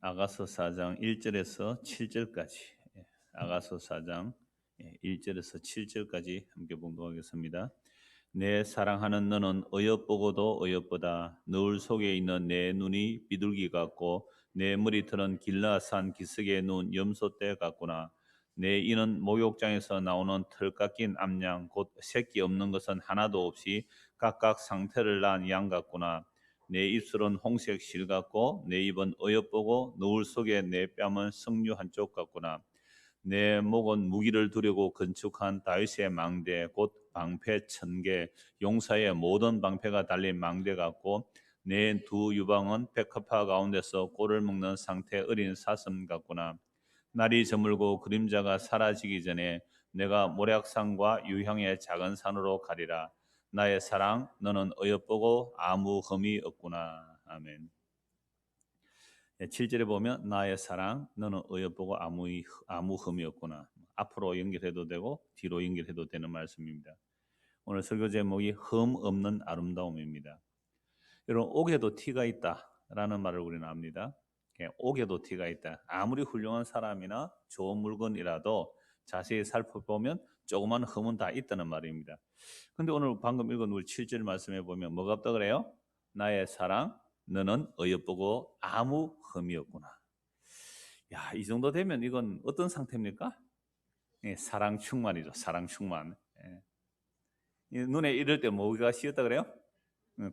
아가서 4장 1절에서 7절까지 아가서 4장 1절에서 7절까지 함께 봉독하겠습니다. 내 사랑하는 너는 어여쁘고도 어여쁘다. 너울 속에 있는 내 눈이 비둘기 같고 내 머리털은 길라산 기슭에 누운 염소떼 같구나. 내 이는 목욕장에서 나오는 털 깎인 암양 곧 새끼 없는 것은 하나도 없이 각각 상태를 낳은 양 같구나. 내 입술은 홍색 실 같고 내 입은 어여쁘고 너울 속에 내 뺨은 석류 한쪽 같구나. 내 목은 무기를 두려고 건축한 다윗의 망대 곧 방패 1000개 용사의 모든 방패가 달린 망대 같고 내 두 유방은 백합화 가운데서 꼴을 먹는 상태 어린 사슴 같구나. 날이 저물고 그림자가 사라지기 전에 내가 모략산과 유형의 작은 산으로 가리라. 나의 사랑 너는 어여쁘고 아무 흠이 없구나. 아멘. 7절에 보면 나의 사랑 너는 어여쁘고 아무 흠이 없구나. 앞으로 연결해도 되고 뒤로 연결해도 되는 말씀입니다. 오늘 설교 제목이 흠 없는 아름다움입니다. 여러분 옥에도 티가 있다라는 말을 우리는 압니다. 옥에도 티가 있다. 아무리 훌륭한 사람이나 좋은 물건이라도 자세히 살펴보면 조그만 흠은 다 있다는 말입니다. 근데 오늘 방금 읽은 우리 7절 말씀에 보면 뭐가 없다 그래요? 나의 사랑 너는 어여쁘고 아무 흠이 없구나. 야, 이 정도 되면 이건 어떤 상태입니까? 사랑 충만이죠. 사랑 충만. 눈에 이럴 때 뭐가 씌었다 그래요?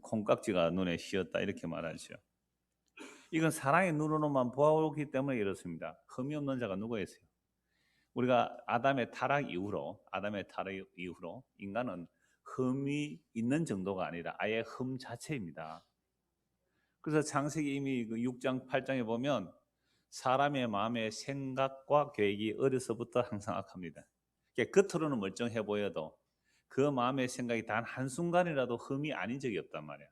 콩깍지가 눈에 씌었다 이렇게 말하죠. 이건 사랑의 눈으로만 보아오기 때문에 이렇습니다. 흠이 없는 자가 누가 있어요? 우리가 아담의 타락 이후로 인간은 흠이 있는 정도가 아니라 아예 흠 자체입니다. 그래서 창세기 이미 6장 8장에 보면 사람의 마음의 생각과 계획이 어려서부터 항상 악합니다. 겉으로는 멀쩡해 보여도 그 마음의 생각이 단 한순간이라도 흠이 아닌 적이 없단 말이야.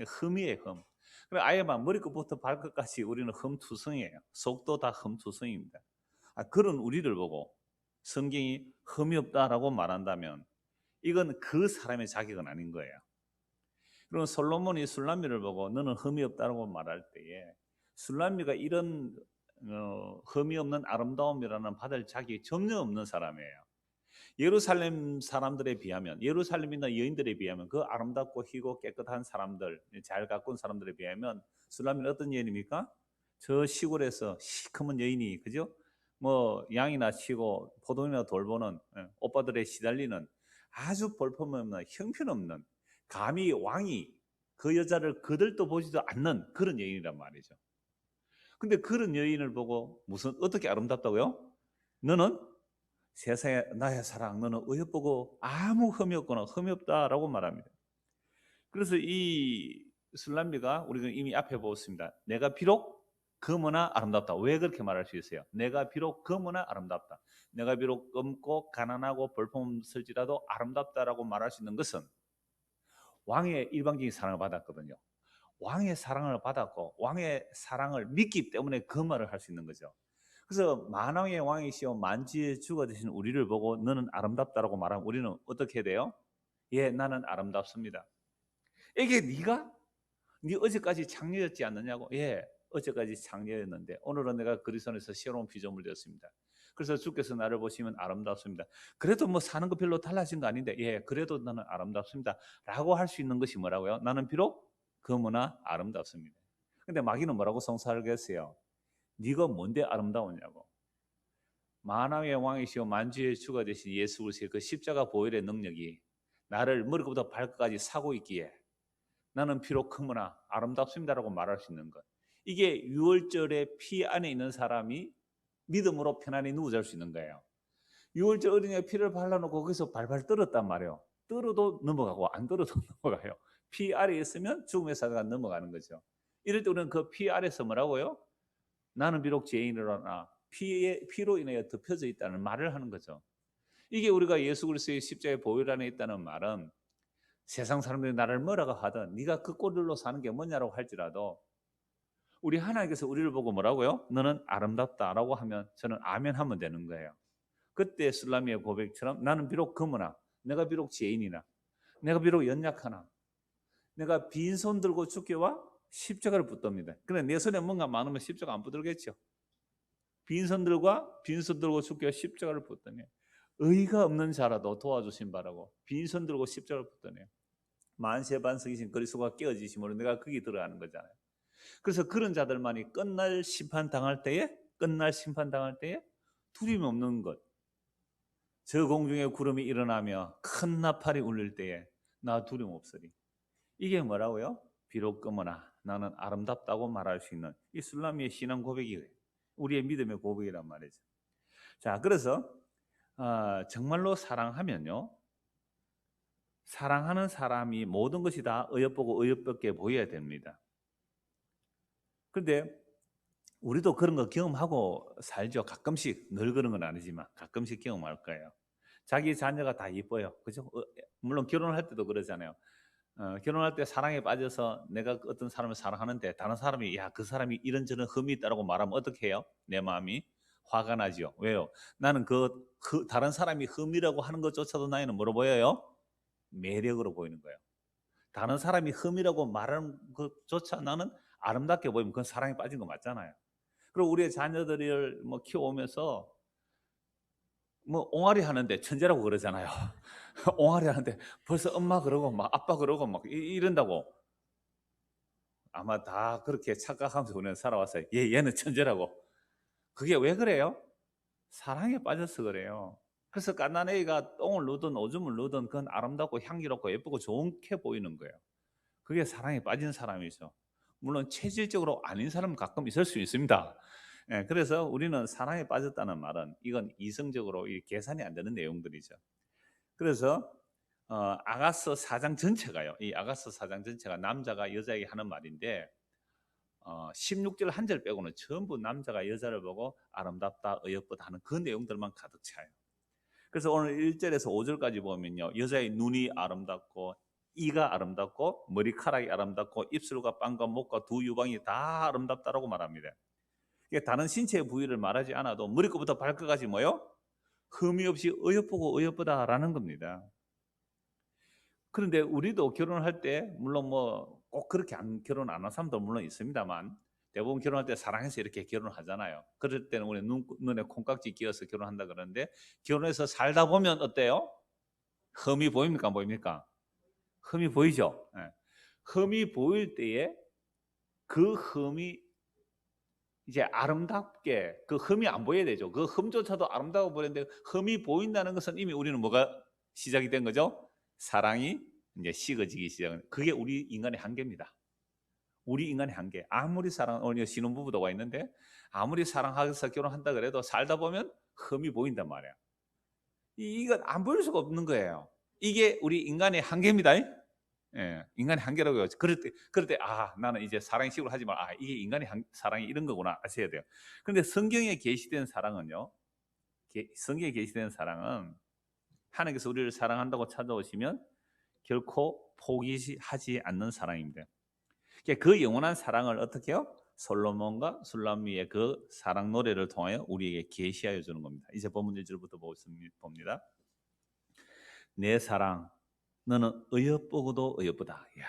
흠이에요, 흠. 아예 막 머리끝부터 발끝까지 우리는 흠투성이에요. 속도 다 흠투성입니다. 그런 우리를 보고 성경이 흠이 없다라고 말한다면 이건 그 사람의 자격은 아닌 거예요. 그럼 솔로몬이 술람미를 보고 너는 흠이 없다라고 말할 때에 술람미가 이런 흠이 없는 아름다움이라는 받을 자격이 전혀 없는 사람이에요. 예루살렘 사람들에 비하면 예루살렘이나 여인들에 비하면 그 아름답고 희고 깨끗한 사람들 잘 가꾼 사람들에 비하면 술람미는 어떤 여인입니까? 저 시골에서 시커먼 여인이 그죠? 뭐 양이나 치고 포도이나 돌보는 오빠들의 시달리는 아주 볼품없는 형편없는 감히 왕이 그 여자를 거들떠 보지도 않는 그런 여인이란 말이죠. 근데 그런 여인을 보고 어떻게 아름답다고요? 너는 세상에 나의 사랑 너는 어여쁘고 아무 흠이 없거나 흠이 없다라고 말합니다. 그래서 이 술람미가 우리가 이미 앞에 보았습니다. 내가 비록 검으나 아름답다. 왜 그렇게 말할 수 있어요? 내가 비록 검으나 아름답다. 내가 비록 검고 가난하고 볼품없을지라도 아름답다라고 말할 수 있는 것은 왕의 일방적인 사랑을 받았거든요. 왕의 사랑을 받았고 왕의 사랑을 믿기 때문에 그 말을 할 수 있는 거죠. 그래서 만왕의 왕이시오 만지의 주가 되신 우리를 보고 너는 아름답다라고 말하면 우리는 어떻게 돼요? 예, 나는 아름답습니다. 이게 네 어제까지 창녀였지 않느냐고? 예, 어제까지 창녀였는데 오늘은 내가 그리스도 안에서 새로운 피조물 되었습니다. 그래서 주께서 나를 보시면 아름답습니다. 그래도 뭐 사는 거 별로 달라진 거 아닌데 예, 그래도 나는 아름답습니다 라고 할 수 있는 것이 뭐라고요? 나는 비록 검으나 아름답습니다. 근데 마귀는 뭐라고 성사하겠어요? 네가 뭔데 아름다웠냐고. 만왕의 왕이시오 만주의 주가 되신 예수 그리스도의 그 십자가 보혈의 능력이 나를 머리부터 발끝까지 사고 있기에 나는 비록 크구나 아름답습니다라고 말할 수 있는 것. 이게 유월절의 피 안에 있는 사람이 믿음으로 편안히 누워 잘 수 있는 거예요. 유월절 어린이가 피를 발라놓고 거기서 발발 떨었단 말이에요. 떨어도 넘어가고 안 떨어도 넘어가요. 피 아래에 있으면 죽음의 사자가 넘어가는 거죠. 이럴 때 우리는 그 피 아래서 뭐라고요? 나는 비록 죄인이로나 피로 인하여 덮여져 있다는 말을 하는 거죠. 이게 우리가 예수 그리스도의 십자가의 보혈 안에 있다는 말은 세상 사람들이 나를 뭐라고 하든 네가 그 꼴로 사는 게 뭐냐라고 할지라도 우리 하나님께서 우리를 보고 뭐라고요? 너는 아름답다라고 하면 저는 아멘 하면 되는 거예요. 그때 술라미의 고백처럼 나는 비록 검으나 내가 비록 죄인이나 내가 비록 연약하나 내가 빈손 들고 죽게 와 십자가를 붙듭니다. 그런데 내 손에 뭔가 많으면 십자가 안 붙들겠죠. 빈손 들고 죽게 십자가를 붙드네. 의가 없는 자라도 도와주신 바라고 빈손 들고 십자가를 붙드네. 만세반석이신 그리스도가 깨어지심으로 내가 거기 들어가는 거잖아요. 그래서 그런 자들만이 끝날 심판 당할 때에 두려움이 없는 것. 저 공중에 구름이 일어나며 큰 나팔이 울릴 때에 나 두려움 없으리. 이게 뭐라고요? 비록 검으나 나는 아름답다고 말할 수 있는 이 술라미의 신앙 고백이에요. 우리의 믿음의 고백이란 말이죠. 자, 그래서 정말로 사랑하면요, 사랑하는 사람이 모든 것이 다 어여쁘고 어여쁘게 보여야 됩니다. 그런데 우리도 그런 거 경험하고 살죠. 가끔씩, 늘 그런 건 아니지만 가끔씩 경험할 거예요. 자기 자녀가 다 이뻐요. 그죠? 물론 결혼할 때도 그러잖아요. 결혼할 때 사랑에 빠져서 내가 어떤 사람을 사랑하는데 다른 사람이 야, 그 사람이 이런저런 흠이 있다고 말하면 어떻게 해요? 내 마음이 화가 나죠. 왜요? 나는 다른 사람이 흠이라고 하는 것조차도 나에는 뭐로 보여요? 매력으로 보이는 거예요. 다른 사람이 흠이라고 말하는 것조차 나는 아름답게 보이면 그건 사랑에 빠진 거 맞잖아요. 그리고 우리의 자녀들을 키워오면서 옹알이 하는데 천재라고 그러잖아요. 옹알이 하는데 벌써 엄마 그러고 막 아빠 그러고 막 이런다고. 아마 다 그렇게 착각하면서 우리는 살아왔어요. 얘는 천재라고. 그게 왜 그래요? 사랑에 빠져서 그래요. 그래서 갓난아이가 똥을 누든 오줌을 누든 그건 아름답고 향기롭고 예쁘고 좋게 보이는 거예요. 그게 사랑에 빠진 사람이죠. 물론 체질적으로 아닌 사람은 가끔 있을 수 있습니다. 그래서 우리는 사랑에 빠졌다는 말은 이건 이성적으로 계산이 안 되는 내용들이죠. 그래서 아가서 4장 전체가요. 이 아가서 4장 전체가 남자가 여자에게 하는 말인데 16절 한 절 빼고는 전부 남자가 여자를 보고 아름답다, 어여쁘다 하는 그 내용들만 가득 차요. 그래서 오늘 1절에서 5절까지 보면요. 여자의 눈이 아름답고 이가 아름답고 머리카락이 아름답고 입술과 빵과 목과 두 유방이 다 아름답다라고 말합니다. 다른 신체의 부위를 말하지 않아도 머리끝부터 발끝까지 뭐요? 흠이 없이 어여쁘고 어여쁘다라는 겁니다. 그런데 우리도 결혼할 때 물론 꼭 그렇게 결혼 안 한 사람도 물론 있습니다만 대부분 결혼할 때 사랑해서 이렇게 결혼하잖아요. 그럴 때는 우리 눈에 콩깍지 끼어서 결혼한다 그러는데 결혼해서 살다 보면 어때요? 흠이 보입니까? 안 보입니까? 흠이 보이죠? 네. 흠이 보일 때에 그 흠이 이제 아름답게 그 흠이 안 보여야 되죠. 그 흠조차도 아름다워 보이는데 흠이 보인다는 것은 이미 우리는 뭐가 시작이 된 거죠? 사랑이 이제 식어지기 시작은. 그게 우리 인간의 한계입니다. 우리 인간의 한계. 아무리 오늘 신혼부부도 와 있는데 아무리 사랑해서 결혼한다 그래도 살다 보면 흠이 보인단 말이야. 이건 안 보일 수가 없는 거예요. 이게 우리 인간의 한계입니다. 예, 인간의 한계라고요. 그럴 때, 나는 이제 사랑식으로 하지 마. 이게 인간의 사랑이 이런 거구나 아셔야 돼요. 그런데 성경에 계시된 사랑은요, 성경에 계시된 사랑은 하나님께서 우리를 사랑한다고 찾아오시면 결코 포기하지 않는 사랑입니다. 그 영원한 사랑을 어떻게 해요? 솔로몬과 술람미의 그 사랑 노래를 통하여 우리에게 계시하여 주는 겁니다. 이제 본문 1절부터 봅니다. 내 사랑, 너는 어여쁘고도 어여쁘다. 이야,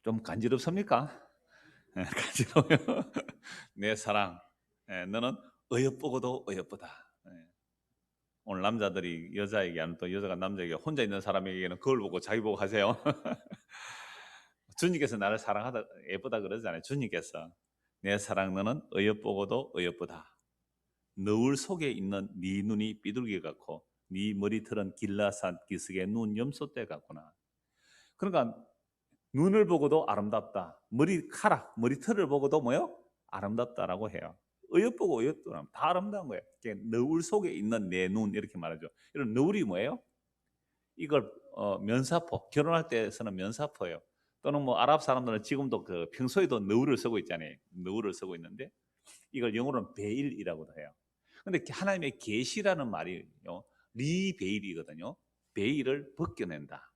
좀 간지럽습니까? 간지러워요. 내 사랑, 너는 어여쁘고도 어여쁘다. 오늘 남자들이 여자에게 하는 또 여자가 남자에게 혼자 있는 사람에게는 그걸 보고 자기 보고 하세요. 주님께서 나를 사랑하다 예쁘다 그러잖아요. 주님께서 내 사랑 너는 어여쁘고도 어여쁘다. 너울 속에 있는 네 눈이 비둘기 같고 네 머리털은 길라산 기슭의 눈 염소떼 같구나. 그러니까 눈을 보고도 아름답다. 머리털을 보고도 뭐요? 아름답다라고 해요. 어여쁘고 어여쁘다 다 아름다운 거예요. 너울 속에 있는 내 눈 이렇게 말하죠. 이런 너울이 뭐예요? 이걸 면사포, 결혼할 때서는 면사포예요. 또는 아랍 사람들은 지금도 그 평소에도 너울을 쓰고 있잖아요. 너울을 쓰고 있는데 이걸 영어로는 베일이라고도 해요. 근데 하나님의 계시라는 말이요, 리베일이거든요. 베일을 벗겨낸다.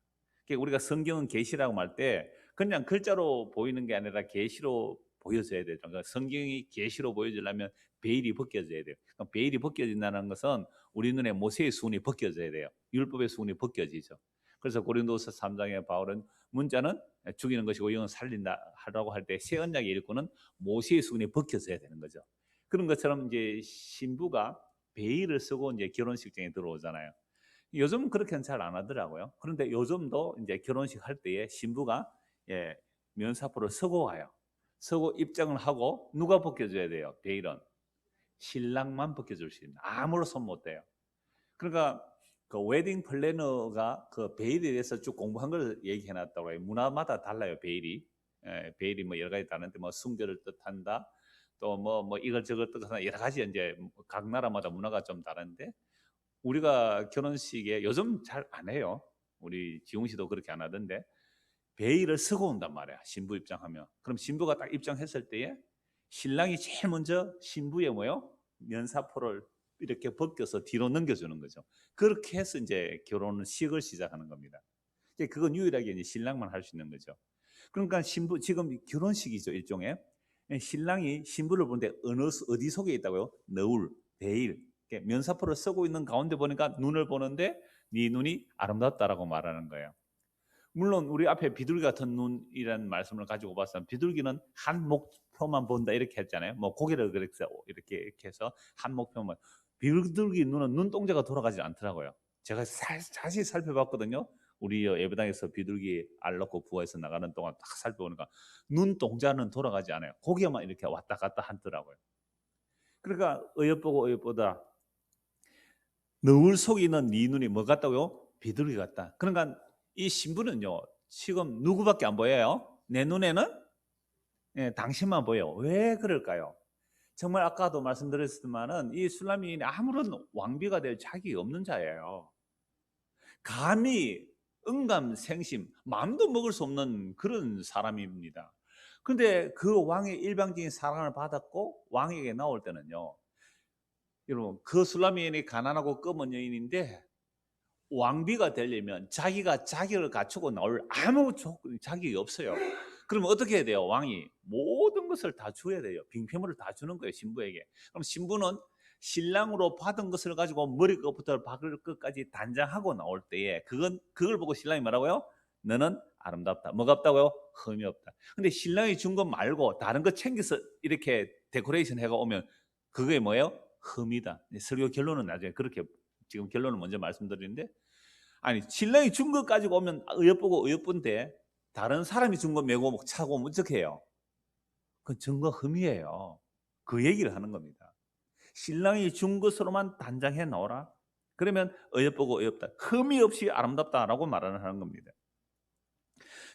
우리가 성경은 계시라고 말 때 그냥 글자로 보이는 게 아니라 계시로 보여져야 되죠. 그러니까 성경이 계시로 보여지려면 베일이 벗겨져야 돼요. 그러니까 베일이 벗겨진다는 것은 우리 눈에 모세의 수건이 벗겨져야 돼요. 율법의 수건이 벗겨지죠. 그래서 고린도서 3장에 바울은 문자는 죽이는 것이고 영은 살린다 하라고 할 때 새 언약의 일꾼은 모세의 수건이 벗겨져야 되는 거죠. 그런 것처럼 이제 신부가 베일을 쓰고 이제 결혼식장에 들어오잖아요. 요즘 그렇게는 잘 안 하더라고요. 그런데 요즘도 이제 결혼식 할 때에 신부가 면사포를 쓰고 와요. 쓰고 입장을 하고 누가 벗겨줘야 돼요? 베일은 신랑만 벗겨줄 수 있는, 아무런 손 못 대요. 그러니까 그 웨딩 플래너가 그 베일에 대해서 쭉 공부한 걸 얘기해 놨다고 해요. 문화마다 달라요, 베일이. 베일이 뭐 여러 가지 다른데 뭐 순결을 뜻한다. 또 뭐 이것저것 뜻한다. 여러 가지 이제 각 나라마다 문화가 좀 다른데 우리가 결혼식에 요즘 잘 안 해요. 우리 지웅 씨도 그렇게 안 하던데 베일을 쓰고 온단 말이야. 신부 입장하면. 그럼 신부가 딱 입장했을 때에 신랑이 제일 먼저 신부의 뭐요? 면사포를 이렇게 벗겨서 뒤로 넘겨주는 거죠. 그렇게 해서 이제 결혼식을 시작하는 겁니다. 그건 유일하게 이제 신랑만 할 수 있는 거죠. 그러니까 신부 지금 결혼식이죠, 일종의. 신랑이 신부를 보는데 어디 속에 있다고요? 너울, 베일, 면사포를 쓰고 있는 가운데 보니까 눈을 보는데 네 눈이 아름답다라고 말하는 거예요. 물론 우리 앞에 비둘기 같은 눈이라는 말씀을 가지고 봤으면 비둘기는 한 목표만 본다 이렇게 했잖아요. 뭐 고개를 이렇게 해서 한 목표만. 비둘기 눈은 눈동자가 돌아가지 않더라고요. 제가 자세히 살펴봤거든요. 우리 예배당에서 비둘기 알 넣고 부화해서 나가는 동안 딱 살펴보니까 눈동자는 돌아가지 않아요. 고개만 이렇게 왔다 갔다 하더라고요. 그러니까 어여보고 어여보다 너울 속에 있는 네 눈이 뭐 같다고요? 비둘기 같다. 그러니까 이 신부는요 지금 누구밖에 안 보여요? 내 눈에는 당신만 보여. 왜 그럴까요? 정말 아까도 말씀드렸지만은 이 술라미는 아무런 왕비가 될 자격이 없는 자예요. 감히 응감생심 마음도 먹을 수 없는 그런 사람입니다. 그런데 그 왕의 일방적인 사랑을 받았고 왕에게 나올 때는요, 여러분 그 술라미인이 가난하고 검은 여인인데 왕비가 되려면 자기가 자격을 갖추고 나올 아무 자격이 없어요. 그러면 어떻게 해야 돼요? 왕이 모든 것을 다 줘야 돼요. 빙패물을 다 주는 거예요, 신부에게. 그럼 신부는 신랑으로 받은 것을 가지고 머리끝부터 발끝까지 단장하고 나올 때에 그걸 보고 신랑이 뭐라고요? 너는 아름답다. 뭐가 없다고요? 흠이 없다. 근데 신랑이 준 것 말고 다른 거 챙겨서 이렇게 데코레이션 해가 오면 그게 뭐예요? 흠이다. 설교 결론은 나중에 그렇게 지금 결론을 먼저 말씀드리는데, 아니 신랑이 준 것 가지고 오면 어여쁘고 어여쁜데 다른 사람이 준 거 메고 차고 오면 어떻게 해요? 그건 증거 흠이에요. 그 얘기를 하는 겁니다. 신랑이 준 것으로만 단장해 놓으라. 그러면 어여쁘고 어여쁘다, 흠이 없이 아름답다라고 말하는 겁니다.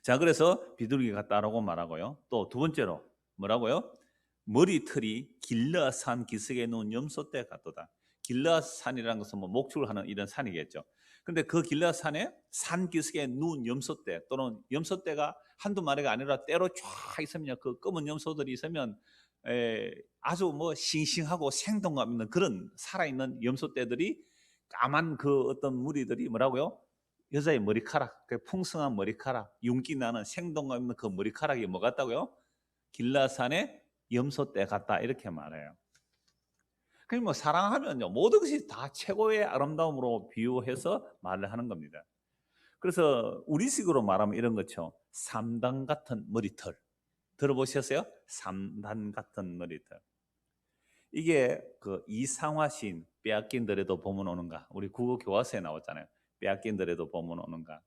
자, 그래서 비둘기 같다라고 말하고요. 또 두 번째로 뭐라고요? 머리털이 길라산 기슭에 놓은 염소떼 같도다. 길라산이라는 것은 뭐 목축을 하는 이런 산이겠죠. 근데 그 길라산에 산 기슭에 누운 염소떼, 또는 염소떼가 한두 마리가 아니라 때로 쫙 있으면 그 검은 염소들이 있으면 아주 뭐 싱싱하고 생동감 있는 그런 살아있는 염소떼들이, 까만 그 어떤 무리들이 뭐라고요? 여자의 머리카락, 그 풍성한 머리카락, 윤기 나는 생동감 있는 그 머리카락이 뭐 같다고요? 길라산의 염소떼 같다, 이렇게 말해요. 그럼 뭐 사랑하면요 모든 것이 다 최고의 아름다움으로 비유해서 말을 하는 겁니다. 그래서 우리식으로 말하면 이런 거죠. 삼단 같은 머리털. 들어보셨어요? 삼단 같은 머리털. 이게 그 이상화 시인 빼앗긴 들에도 봄은 오는가, 우리 국어 교과서에 나왔잖아요. 빼앗긴 들에도 봄은 오는가.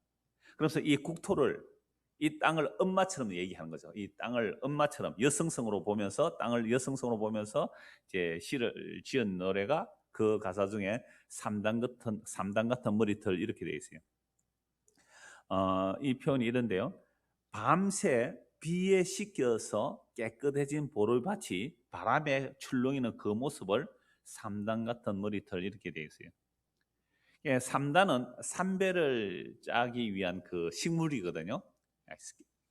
그래서 이 국토를, 이 땅을 엄마처럼 얘기하는 거죠. 이 땅을 엄마처럼 여성성으로 보면서, 땅을 여성성으로 보면서 이제 시를 지은 노래가 그 가사 중에 삼단 같은 머리털 이렇게 되어 있어요. 이 표현이 이런데요. 밤새 비에 씻겨서 깨끗해진 보리밭이 바람에 출렁이는 그 모습을 삼단 같은 머리털 이렇게 되어 있어요. 삼단은 삼배를 짜기 위한 그 식물이거든요.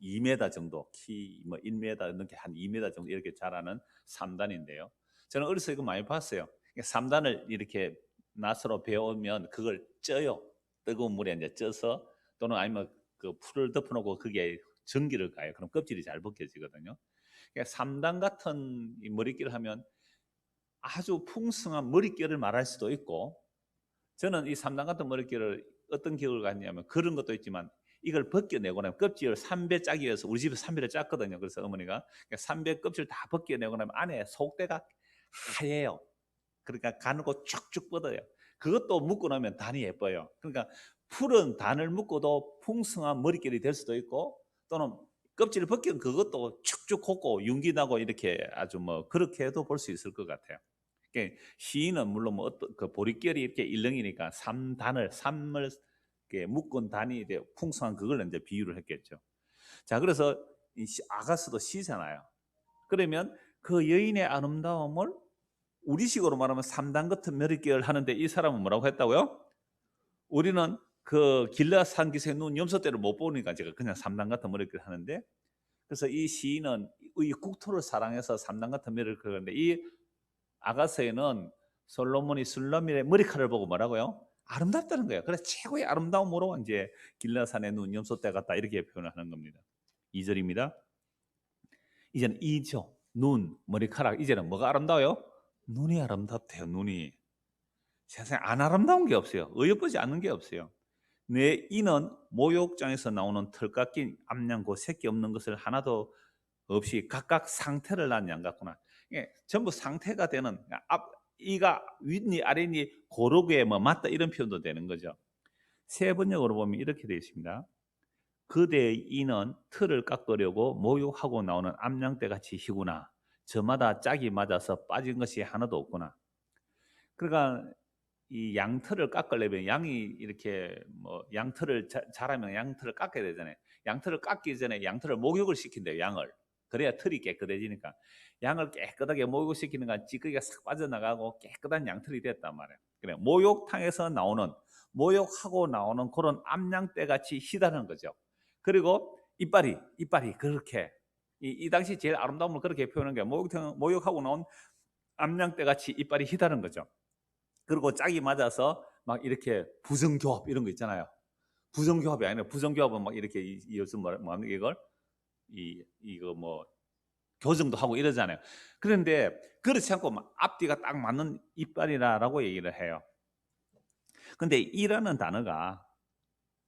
2m 정도, 키 뭐 1m 넘게 한 2m 정도 이렇게 자라는 삼단인데요. 저는 어렸을 때 이거 많이 봤어요. 삼단을 이렇게 낫으로 베어오면 그걸 쪄요. 뜨거운 물에 이제 쪄서, 또는 아니면 그 풀을 덮어놓고 그게 전기를 가요. 그럼 껍질이 잘 벗겨지거든요. 삼단 같은 이 머릿결을 하면 아주 풍성한 머릿결을 말할 수도 있고, 저는 이 삼단 같은 머릿결을 어떤 기억을 갖냐면 그런 것도 있지만 이걸 벗겨내고 나면 껍질을 3배 짜기 위해서 우리 집에 3배를 짰거든요. 그래서 어머니가 3배 껍질 다 벗겨내고 나면 안에 속대가 하얘요. 그러니까 가늘고 쭉쭉 뻗어요. 그것도 묶고 나면 단이 예뻐요. 그러니까 푸른 단을 묶어도 풍성한 머릿결이 될 수도 있고 또는 껍질을 벗긴 그것도 축축 솟고 윤기 나고 이렇게 아주 뭐 그렇게 해도 볼 수 있을 것 같아요. 그러니까 시인은 물론 뭐 어떤 그 보릿결이 이렇게 일렁이니까 삼을 이렇게 묶은 단이 이제 풍성한 그걸 이제 비유를 했겠죠. 자, 그래서 이 아가스도 시잖아요. 그러면 그 여인의 아름다움을 우리식으로 말하면 3단 같은 머릿결 하는데 이 사람은 뭐라고 했다고요? 우리는 그 길라산 기세의 눈 염소대를 못 보니까 제가 그냥 3단 같은 머릿결 하는데 그래서 이 시인은 이 국토를 사랑해서 3단 같은 머리를 그렸는데 이 아가서에는 솔로몬이 술라밀의 머리카락을 보고 뭐라고요? 아름답다는 거예요. 그래서 최고의 아름다움으로 이제 길라산의 눈 염소대 같다 이렇게 표현을 하는 겁니다. 2절입니다. 이제는 이죠. 눈, 머리카락. 이제는 뭐가 아름다워요? 눈이 아름답대요. 눈이. 세상에 안 아름다운 게 없어요. 어여쁘지 않은 게 없어요. 내 이는 목욕장에서 나오는 털 깎인 암양고 새끼 없는 것을 하나도 없이 각각 상태를 낳은 양 같구나. 예, 전부 상태가 되는 이가 윗니 아랫니 고르게 뭐 맞다 이런 표현도 되는 거죠. 세 번역으로 보면 이렇게 되어 있습니다. 그대의 이는 틀을 깎으려고 목욕하고 나오는 암양떼 같이 희구나. 저마다 짝이 맞아서 빠진 것이 하나도 없구나. 그러니까 이 양털을 깎으려면 양이 이렇게 뭐 양털을 자라면 양털을 깎아야 되잖아요. 양털을 깎기 전에 양털을 목욕을 시킨대요. 양을. 그래야 털이 깨끗해지니까. 양을 깨끗하게 목욕시키는 건 찌꺼기가 싹 빠져나가고 깨끗한 양털이 됐단 말이에요. 그래 목욕탕에서 나오는 목욕하고 나오는 그런 암양떼 같이 희다는 거죠. 그리고 이빨이 그렇게 이 당시 제일 아름다움을 그렇게 표현한 게 목욕하고 나온 암양떼 같이 이빨이 희다는 거죠. 그리고 짝이 맞아서 막 이렇게 부정교합 이런 거 있잖아요. 부정교합이 아니라 부정교합은 막 이렇게 요즘 뭐합니까 이걸 이거 뭐 교정도 하고 이러잖아요. 그런데 그렇지 않고 앞뒤가 딱 맞는 이빨이라고 얘기를 해요. 근데 이라는 단어가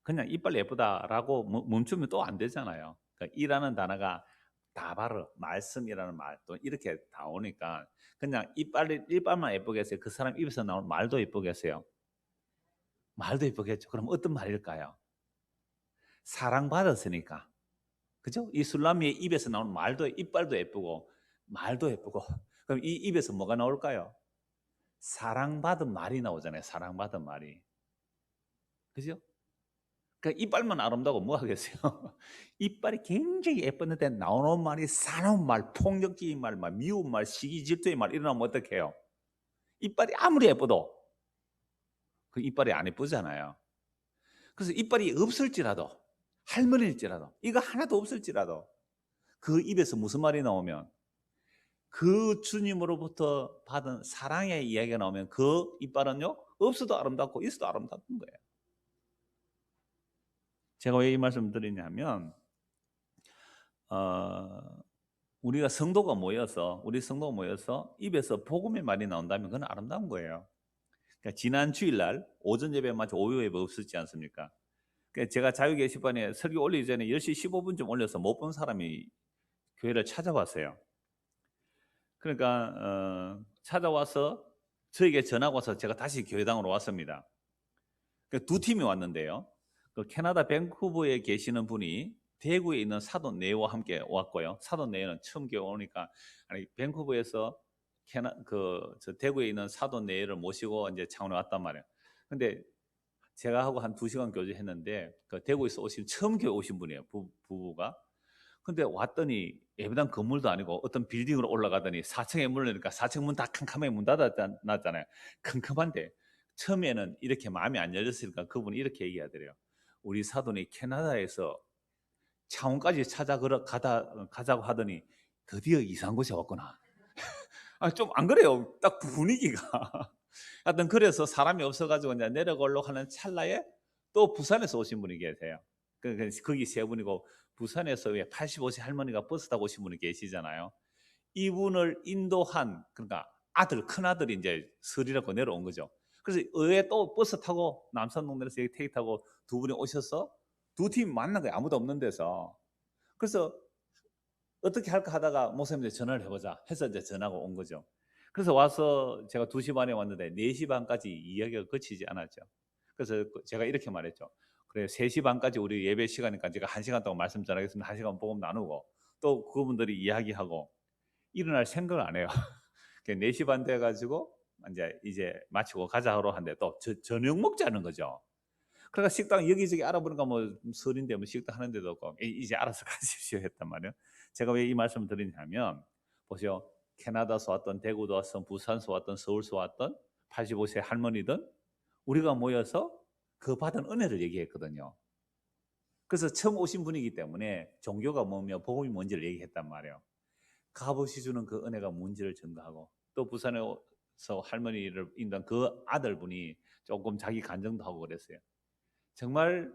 그냥 이빨 예쁘다라고 멈추면 또 안 되잖아요. 그러니까 이라는 단어가 다바르 말씀이라는 말 또 이렇게 다 오니까 그냥 이빨만 예쁘게 했어요. 그 사람 입에서 나오는 말도 예쁘게 했어요. 말도 예쁘겠죠. 그럼 어떤 말일까요? 사랑받았으니까. 그죠? 이 술라미의 입에서 나오는 말도 이빨도 예쁘고 말도 예쁘고 그럼 이 입에서 뭐가 나올까요? 사랑받은 말이 나오잖아요. 사랑받은 말이. 그죠? 그러니까 이빨만 아름다고 뭐 하겠어요? 이빨이 굉장히 예뻤는데 나오는 말이 사나운 말, 폭력적인 말, 미운 말, 시기 질투의 말 이러면 어떡해요? 이빨이 아무리 예뻐도 그 이빨이 안 예쁘잖아요. 그래서 이빨이 없을지라도 할머니일지라도 이거 하나도 없을지라도 그 입에서 무슨 말이 나오면 그 주님으로부터 받은 사랑의 이야기가 나오면 그 이빨은요 없어도 아름답고 있어도 아름답은 거예요. 제가 왜 이 말씀을 드리냐면 우리 성도가 모여서 입에서 복음의 말이 나온다면 그건 아름다운 거예요. 그러니까 지난 주일날 오전 예배 마치 오후 예배 없었지 않습니까? 그러니까 제가 자유 게시판에 설교 올리기 전에 10시 15분쯤 올려서 못 본 사람이 교회를 찾아왔어요. 그러니까 찾아와서 저에게 전화가 와서 제가 다시 교회당으로 왔습니다. 그러니까 두 팀이 왔는데요. 그 캐나다 밴쿠버에 계시는 분이 대구에 있는 사도 네오와 함께 왔고요. 사도 네오는 처음 교회 오니까 아니 밴쿠버에서 저 대구에 있는 사도 네오를 모시고 이제 창원에 왔단 말이에요. 근데 제가 하고 한 2시간 교제했는데 그 대구에서 처음 교회 오신 분이에요. 부부가. 근데 왔더니 예배당 건물도 아니고 어떤 빌딩으로 올라가더니 4층에 문을 열니까 4층 문 다 캄캄하게 문 닫아놨잖아요. 컴컴한데 처음에는 이렇게 마음이 안 열렸으니까 그분이 이렇게 얘기하더래요. 우리 사돈이 캐나다에서 창원까지 가자고 하더니 드디어 이상한 곳에 왔구나. 좀 안 그래요. 딱 분위기가. 하여튼 그래서 사람이 없어가지고 이제 내려가려고 하는 찰나에 또 부산에서 오신 분이 계세요. 거기 세 분이고 부산에서 85세 할머니가 버스 타고 오신 분이 계시잖아요. 이분을 인도한 그러니까 큰 아들이 이제 설이라고 내려온 거죠. 그래서 의회 또 버스 타고 남산동네에서 여기 택시 타고 두 분이 오셔서 두 팀이 만난 거예요. 아무도 없는 데서. 그래서 어떻게 할까 하다가 목사님한테 전화를 해보자 해서 이제 전화가 온 거죠. 그래서 와서 제가 2시 반에 왔는데 4시 반까지 이야기가 그치지 않았죠. 그래서 제가 이렇게 말했죠. 그래, 3시 반까지 우리 예배 시간이니까 제가 1시간 동안 말씀 전하겠습니다. 1시간 복음 나누고 또 그분들이 이야기하고 일어날 생각을 안 해요. 4시 반 돼가지고 이제 마치고 가자고 하는데 또 저녁 먹자는 거죠. 그러니까 식당 여기저기 알아보니까 뭐 설인데 뭐 식당 하는데도 없고 이제 알아서 가십시오 했단 말이에요. 제가 왜 이 말씀을 드리냐면 보세요. 캐나다에서 왔던, 대구도 왔던, 부산에서 왔던, 서울에서 왔던 85세 할머니든 우리가 모여서 그 받은 은혜를 얘기했거든요. 그래서 처음 오신 분이기 때문에 종교가 뭐며 복음이 뭔지를 얘기했단 말이에요. 값없이 주는 그 은혜가 뭔지를 전가하고 또 부산에서 할머니를 인던 그 아들분이 조금 자기 간증도 하고 그랬어요. 정말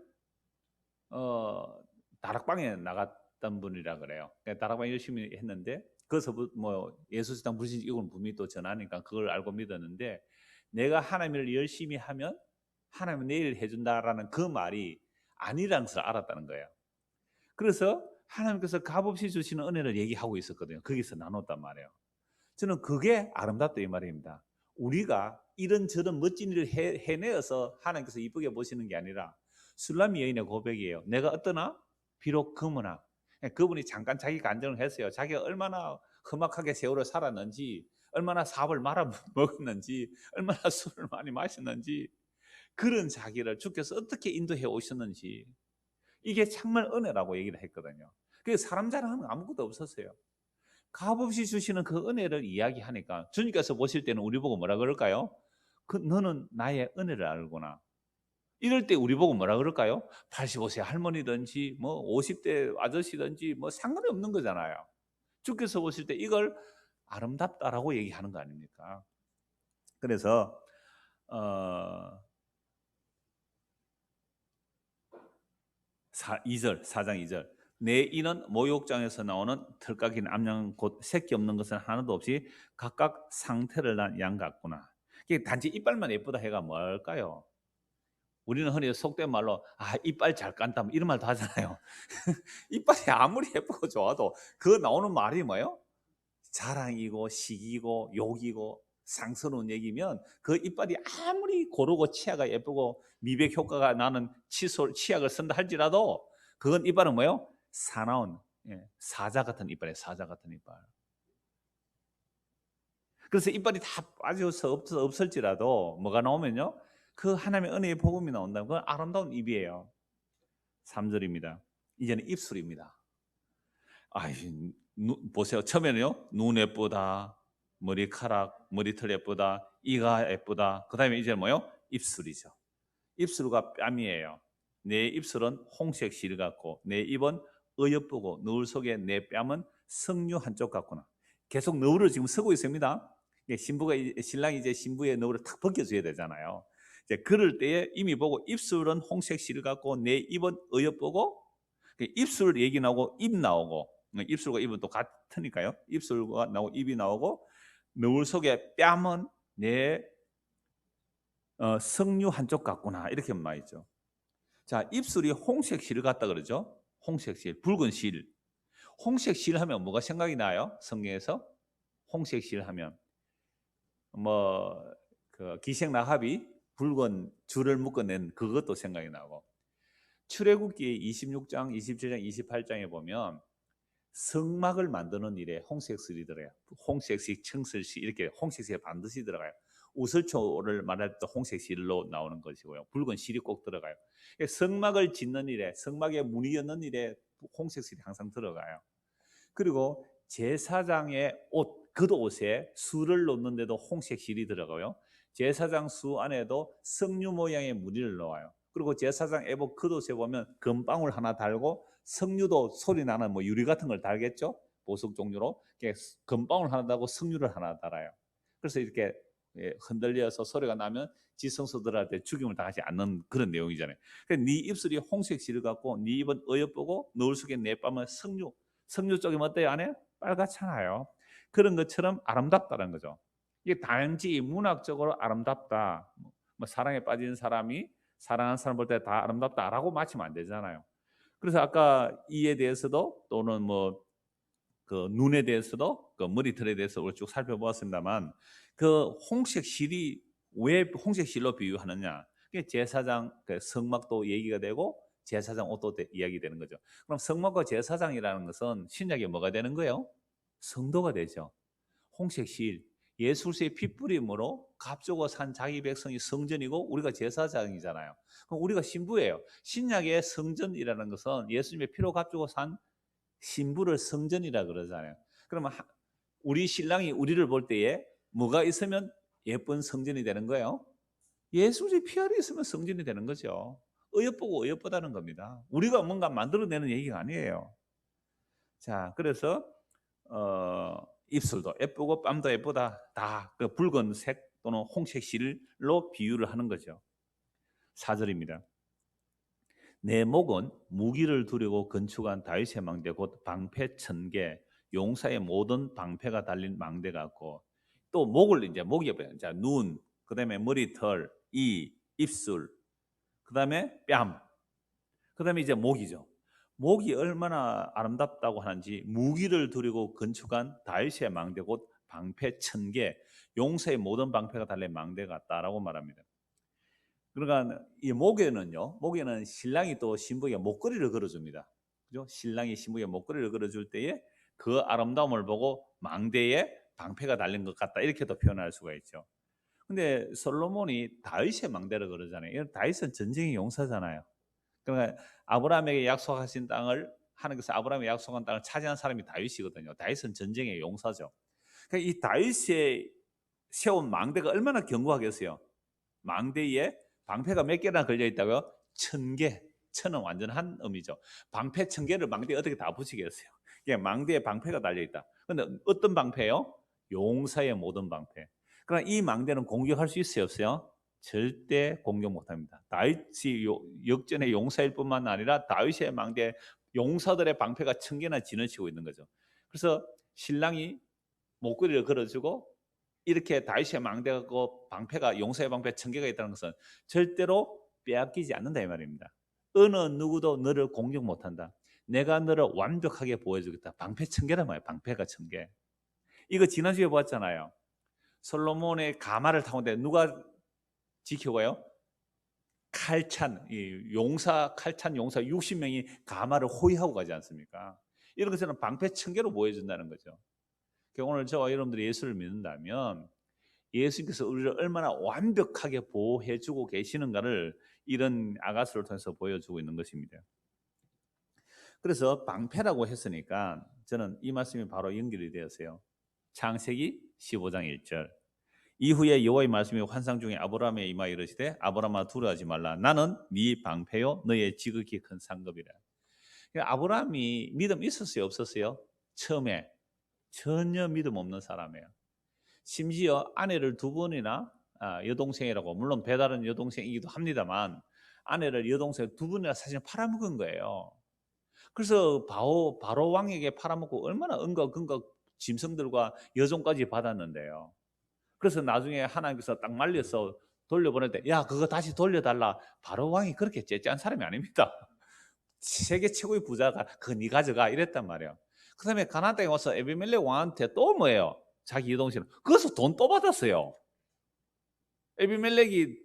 다락방에 나갔던 분이라 그래요. 다락방 열심히 했는데 그래서 뭐 예수시당 불신 이건 분명히 또 전하니까 그걸 알고 믿었는데 내가 하나님을 열심히 하면 하나님은 내일 해준다라는 그 말이 아니라는 것을 알았다는 거예요. 그래서 하나님께서 값없이 주시는 은혜를 얘기하고 있었거든요. 거기서 나눴단 말이에요. 저는 그게 아름답다 이 말입니다. 우리가 이런저런 멋진 일을 해내어서 하나님께서 이쁘게 보시는 게 아니라 술람 여인의 고백이에요. 내가 어떠나? 비록 금으나. 그분이 잠깐 자기 간증을 했어요. 자기가 얼마나 험악하게 세월을 살았는지, 얼마나 사업을 말아 먹었는지, 얼마나 술을 많이 마셨는지, 그런 자기를 주께서 어떻게 인도해 오셨는지, 이게 정말 은혜라고 얘기를 했거든요. 그래서 사람 자랑하는 거 아무것도 없었어요. 값없이 주시는 그 은혜를 이야기하니까 주님께서 보실 때는 우리 보고 뭐라 그럴까요? 너는 나의 은혜를 알구나. 이럴 때 우리 보고 뭐라 그럴까요? 85세 할머니든지 뭐 50대 아저씨든지 뭐 상관이 없는 거잖아요. 주께서 보실 때 이걸 아름답다라고 얘기하는 거 아닙니까? 그래서 4장 2절 내 이는 모욕장에서 나오는 털깎이는 암양 곧 새끼 없는 것은 하나도 없이 각각 상태를 난 양 같구나. 이게 단지 이빨만 예쁘다 해가 뭘까요? 우리는 흔히 속된 말로 이빨 잘 깐다 이런 말도 하잖아요. 이빨이 아무리 예쁘고 좋아도 그 나오는 말이 뭐예요? 자랑이고 시기고 욕이고 상스러운 얘기면 그 이빨이 아무리 고르고 치아가 예쁘고 미백 효과가 나는 치약을 쓴다 할지라도 그건 이빨은 뭐예요? 사나운 사자 같은 이빨이에요. 사자 같은 이빨. 그래서 이빨이 다 빠져서 없을지라도 뭐가 나오면요? 그 하나님의 은혜의 복음이 나온다면 그건 아름다운 입이에요. 3절입니다. 이제는 입술입니다. 보세요. 처음에는요. 눈 예쁘다. 머리카락, 머리털 예쁘다. 이가 예쁘다. 그 다음에 이제 뭐요? 입술이죠. 입술과 뺨이에요. 내 입술은 홍색 실 같고 내 입은 어여쁘고 너울 속에 내 뺨은 석류 한쪽 같구나. 계속 너울을 지금 쓰고 있습니다. 신랑이 이제 신부의 너울을 탁 벗겨줘야 되잖아요. 이제 그럴 때에 이미 보고 입술은 홍색 실 같고 내 입은 어여쁘고 입술 얘기 나오고 입 나오고 입술과 입은 또 같으니까요. 입술과 나오고 입이 나오고 너울 속에 뺨은 내 석류 한쪽 같구나 이렇게 말이죠. 자, 입술이 홍색 실 같다 그러죠. 홍색 실, 붉은 실. 홍색 실 하면 뭐가 생각이 나요? 성경에서 홍색 실 하면 그 기생나합이 붉은 줄을 묶어낸 그것도 생각이 나고 출애굽기 26장, 27장, 28장에 보면 성막을 만드는 일에 홍색실이 들어요. 홍색실, 청설실 이렇게 홍색실이 반드시 들어가요. 우설초를 말할 때 홍색실로 나오는 것이고요. 붉은 실이 꼭 들어가요. 성막을 짓는 일에, 성막에 문이 여는 일에 홍색실이 항상 들어가요. 그리고 제사장의 옷, 겉옷에 수를 놓는데도 홍색실이 들어가요. 제사장 수 안에도 석류 모양의 무늬를 넣어요. 그리고 제사장 애복 겉옷에 보면 금방울 하나 달고 석류도 소리 나는 뭐 유리 같은 걸 달겠죠. 보석 종류로 금방울 하나 달고 석류를 하나 달아요. 그래서 이렇게 흔들려서 소리가 나면 지성소들한테 죽임을 당하지 않는 그런 내용이잖아요. 그러니까 네 입술이 홍색 실 같고 네 입은 어여쁘고 너울 속에 내 뺨은 석류 쪽이 어때요? 안에 빨갛잖아요. 그런 것처럼 아름답다는 거죠. 이게 단지 문학적으로 아름답다, 뭐 사랑에 빠진 사람이 사랑하는 사람 볼 때 다 아름답다라고 맞추면 안 되잖아요. 그래서 아까 이에 대해서도 또는 뭐 그 눈에 대해서도 그 머리털에 대해서 우리 쭉 살펴보았습니다만 그 홍색 실이 왜 홍색 실로 비유하느냐? 그게 제사장 그 성막도 얘기가 되고 제사장 옷도 이야기되는 거죠. 그럼 성막과 제사장이라는 것은 신약에 뭐가 되는 거예요? 성도가 되죠. 홍색 실 예수 그리스도의 핏부림으로 값주고 산 자기 백성이 성전이고 우리가 제사장이잖아요. 그럼 우리가 신부예요. 신약의 성전이라는 것은 예수님의 피로 값주고 산 신부를 성전이라 그러잖아요. 그러면 우리 신랑이 우리를 볼 때에 뭐가 있으면 예쁜 성전이 되는 거예요? 예수의 피 아래 있으면 성전이 되는 거죠. 어여쁘고 어여쁘다는 겁니다. 우리가 뭔가 만들어내는 얘기가 아니에요. 자, 그래서 입술도 예쁘고 뺨도 예쁘다. 다 그 붉은색 또는 홍색 실로 비유를 하는 거죠. 4절입니다. 내 목은 무기를 두르고 건축한 다윗의 망대 곧 방패 1000개 용사의 모든 방패가 달린 망대 같고 또 목을 이제 목이 자, 눈, 그다음에 머리털, 입술, 그다음에 뺨, 그다음에 이제 목이죠. 목이 얼마나 아름답다고 하는지 무기를 두르고 건축한 다윗의 망대 곧 방패 1000개 용사의 모든 방패가 달린 망대 같다라고 말합니다. 그러니까 이 목에는 신랑이 또 신부에게 목걸이를 걸어줍니다. 그죠? 신랑이 신부에게 목걸이를 걸어줄 때에 그 아름다움을 보고 망대에 방패가 달린 것 같다 이렇게도 표현할 수가 있죠. 근데 솔로몬이 다윗의 망대를 걸었잖아요. 다윗은 전쟁의 용사잖아요. 그러니까 아브라함에게 약속하신 땅을 하나님께서 아브라함에게 약속한 땅을 차지한 사람이 다윗이거든요. 다윗은 전쟁의 용사죠. 그러니까 이 다윗의 세운 망대가 얼마나 견고하겠어요. 망대에 방패가 몇 개나 걸려 있다고요? 1000개. 1000은 완전 한 의미죠. 방패 1000개를 망대에 어떻게 다 붙이겠어요? 이게 망대에 방패가 달려 있다. 근데 어떤 방패요? 용사의 모든 방패. 그러나 이 망대는 공격할 수 있어요, 없어요? 절대 공격 못합니다. 다윗이 역전의 용사일 뿐만 아니라 다윗의 망대 용사들의 방패가 1000개나 지나치고 있는 거죠. 그래서 신랑이 목걸이를 걸어주고 이렇게 다윗의 망대가 방패가 용사의 방패 1000개가 있다는 것은 절대로 빼앗기지 않는다 이 말입니다. 어느 누구도 너를 공격 못한다. 내가 너를 완벽하게 보여주겠다. 방패 1000개란 말이에요. 방패가 1000개. 이거 지난주에 보았잖아요. 솔로몬의 가마를 타고 있는데 누가 지켜가요? 칼찬 용사 60명이 가마를 호위하고 가지 않습니까? 이런 것은 방패 1000개로 보여준다는 거죠. 오늘 저와 여러분들이 예수를 믿는다면 예수님께서 우리를 얼마나 완벽하게 보호해주고 계시는가를 이런 아가스를 통해서 보여주고 있는 것입니다. 그래서 방패라고 했으니까 저는 이 말씀이 바로 연결이 되었어요. 창세기 15장 1절 이후에 여호와의 말씀이 환상 중에 아브라함에 임하여 이르시되 아브라함아 두려워하지 말라 나는 네 방패요 너의 지극히 큰 상급이라. 아브라함이 믿음 있었어요 없었어요? 처음에 전혀 믿음 없는 사람이에요. 심지어 아내를 2번이나 여동생이라고 물론 배다른 여동생이기도 합니다만 아내를 여동생 2번이나 사실 팔아먹은 거예요. 그래서 바로 왕에게 팔아먹고 얼마나 은거근거 짐승들과 여종까지 받았는데요. 그래서 나중에 하나님께서 딱 말려서 돌려보낼 때 야 그거 다시 돌려달라. 바로 왕이 그렇게 째째한 사람이 아닙니다. 세계 최고의 부자가 그거 네 가져가 이랬단 말이에요. 그 다음에 가나안 땅에 와서 에비멜렉 왕한테 또 뭐예요? 자기 여동생은 그래서 돈 또 받았어요. 에비멜렉이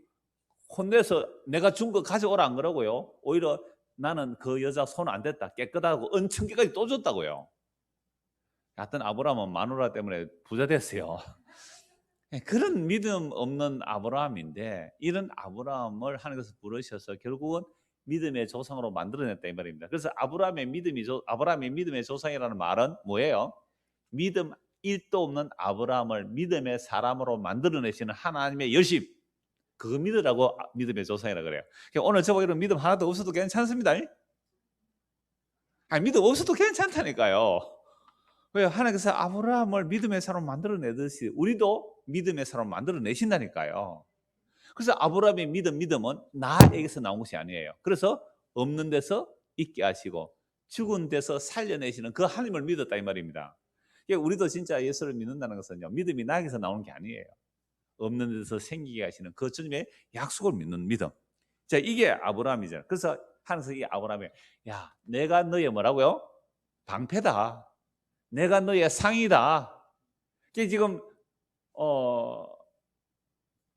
혼내서 내가 준 거 가져오라 안 그러고요. 오히려 나는 그 여자 손 안 댔다 깨끗하고 은천개까지 또 줬다고요. 하여튼 아브라함은 마누라 때문에 부자 됐어요. 그런 믿음 없는 아브라함인데 이런 아브라함을 하나님께서 부르셔서 결국은 믿음의 조상으로 만들어냈다 이 말입니다. 그래서 아브라함의 믿음의 조상이라는 말은 뭐예요? 믿음 1도 없는 아브라함을 믿음의 사람으로 만들어내시는 하나님의 열심, 그거 믿으라고 믿음의 조상이라고 그래요. 오늘 저보고 이런 믿음 하나도 없어도 괜찮습니다. 믿음 없어도 괜찮다니까요. 왜요? 하나님께서 아브라함을 믿음의 사람으로 만들어내듯이 우리도 믿음의 사람으로 만들어내신다니까요. 그래서 아브라함의 믿음은 나에게서 나온 것이 아니에요. 그래서 없는 데서 있게 하시고 죽은 데서 살려내시는 그 하나님을 믿었다 이 말입니다. 우리도 진짜 예수를 믿는다는 것은요 믿음이 나에게서 나오는 게 아니에요. 없는 데서 생기게 하시는 그 주님의 약속을 믿는 믿음. 자, 이게 아브라함이잖아요. 그래서 하나님께서 이 아브라함에 야, 내가 너의 뭐라고요? 방패다. 내가 너의 상이다. 이게 지금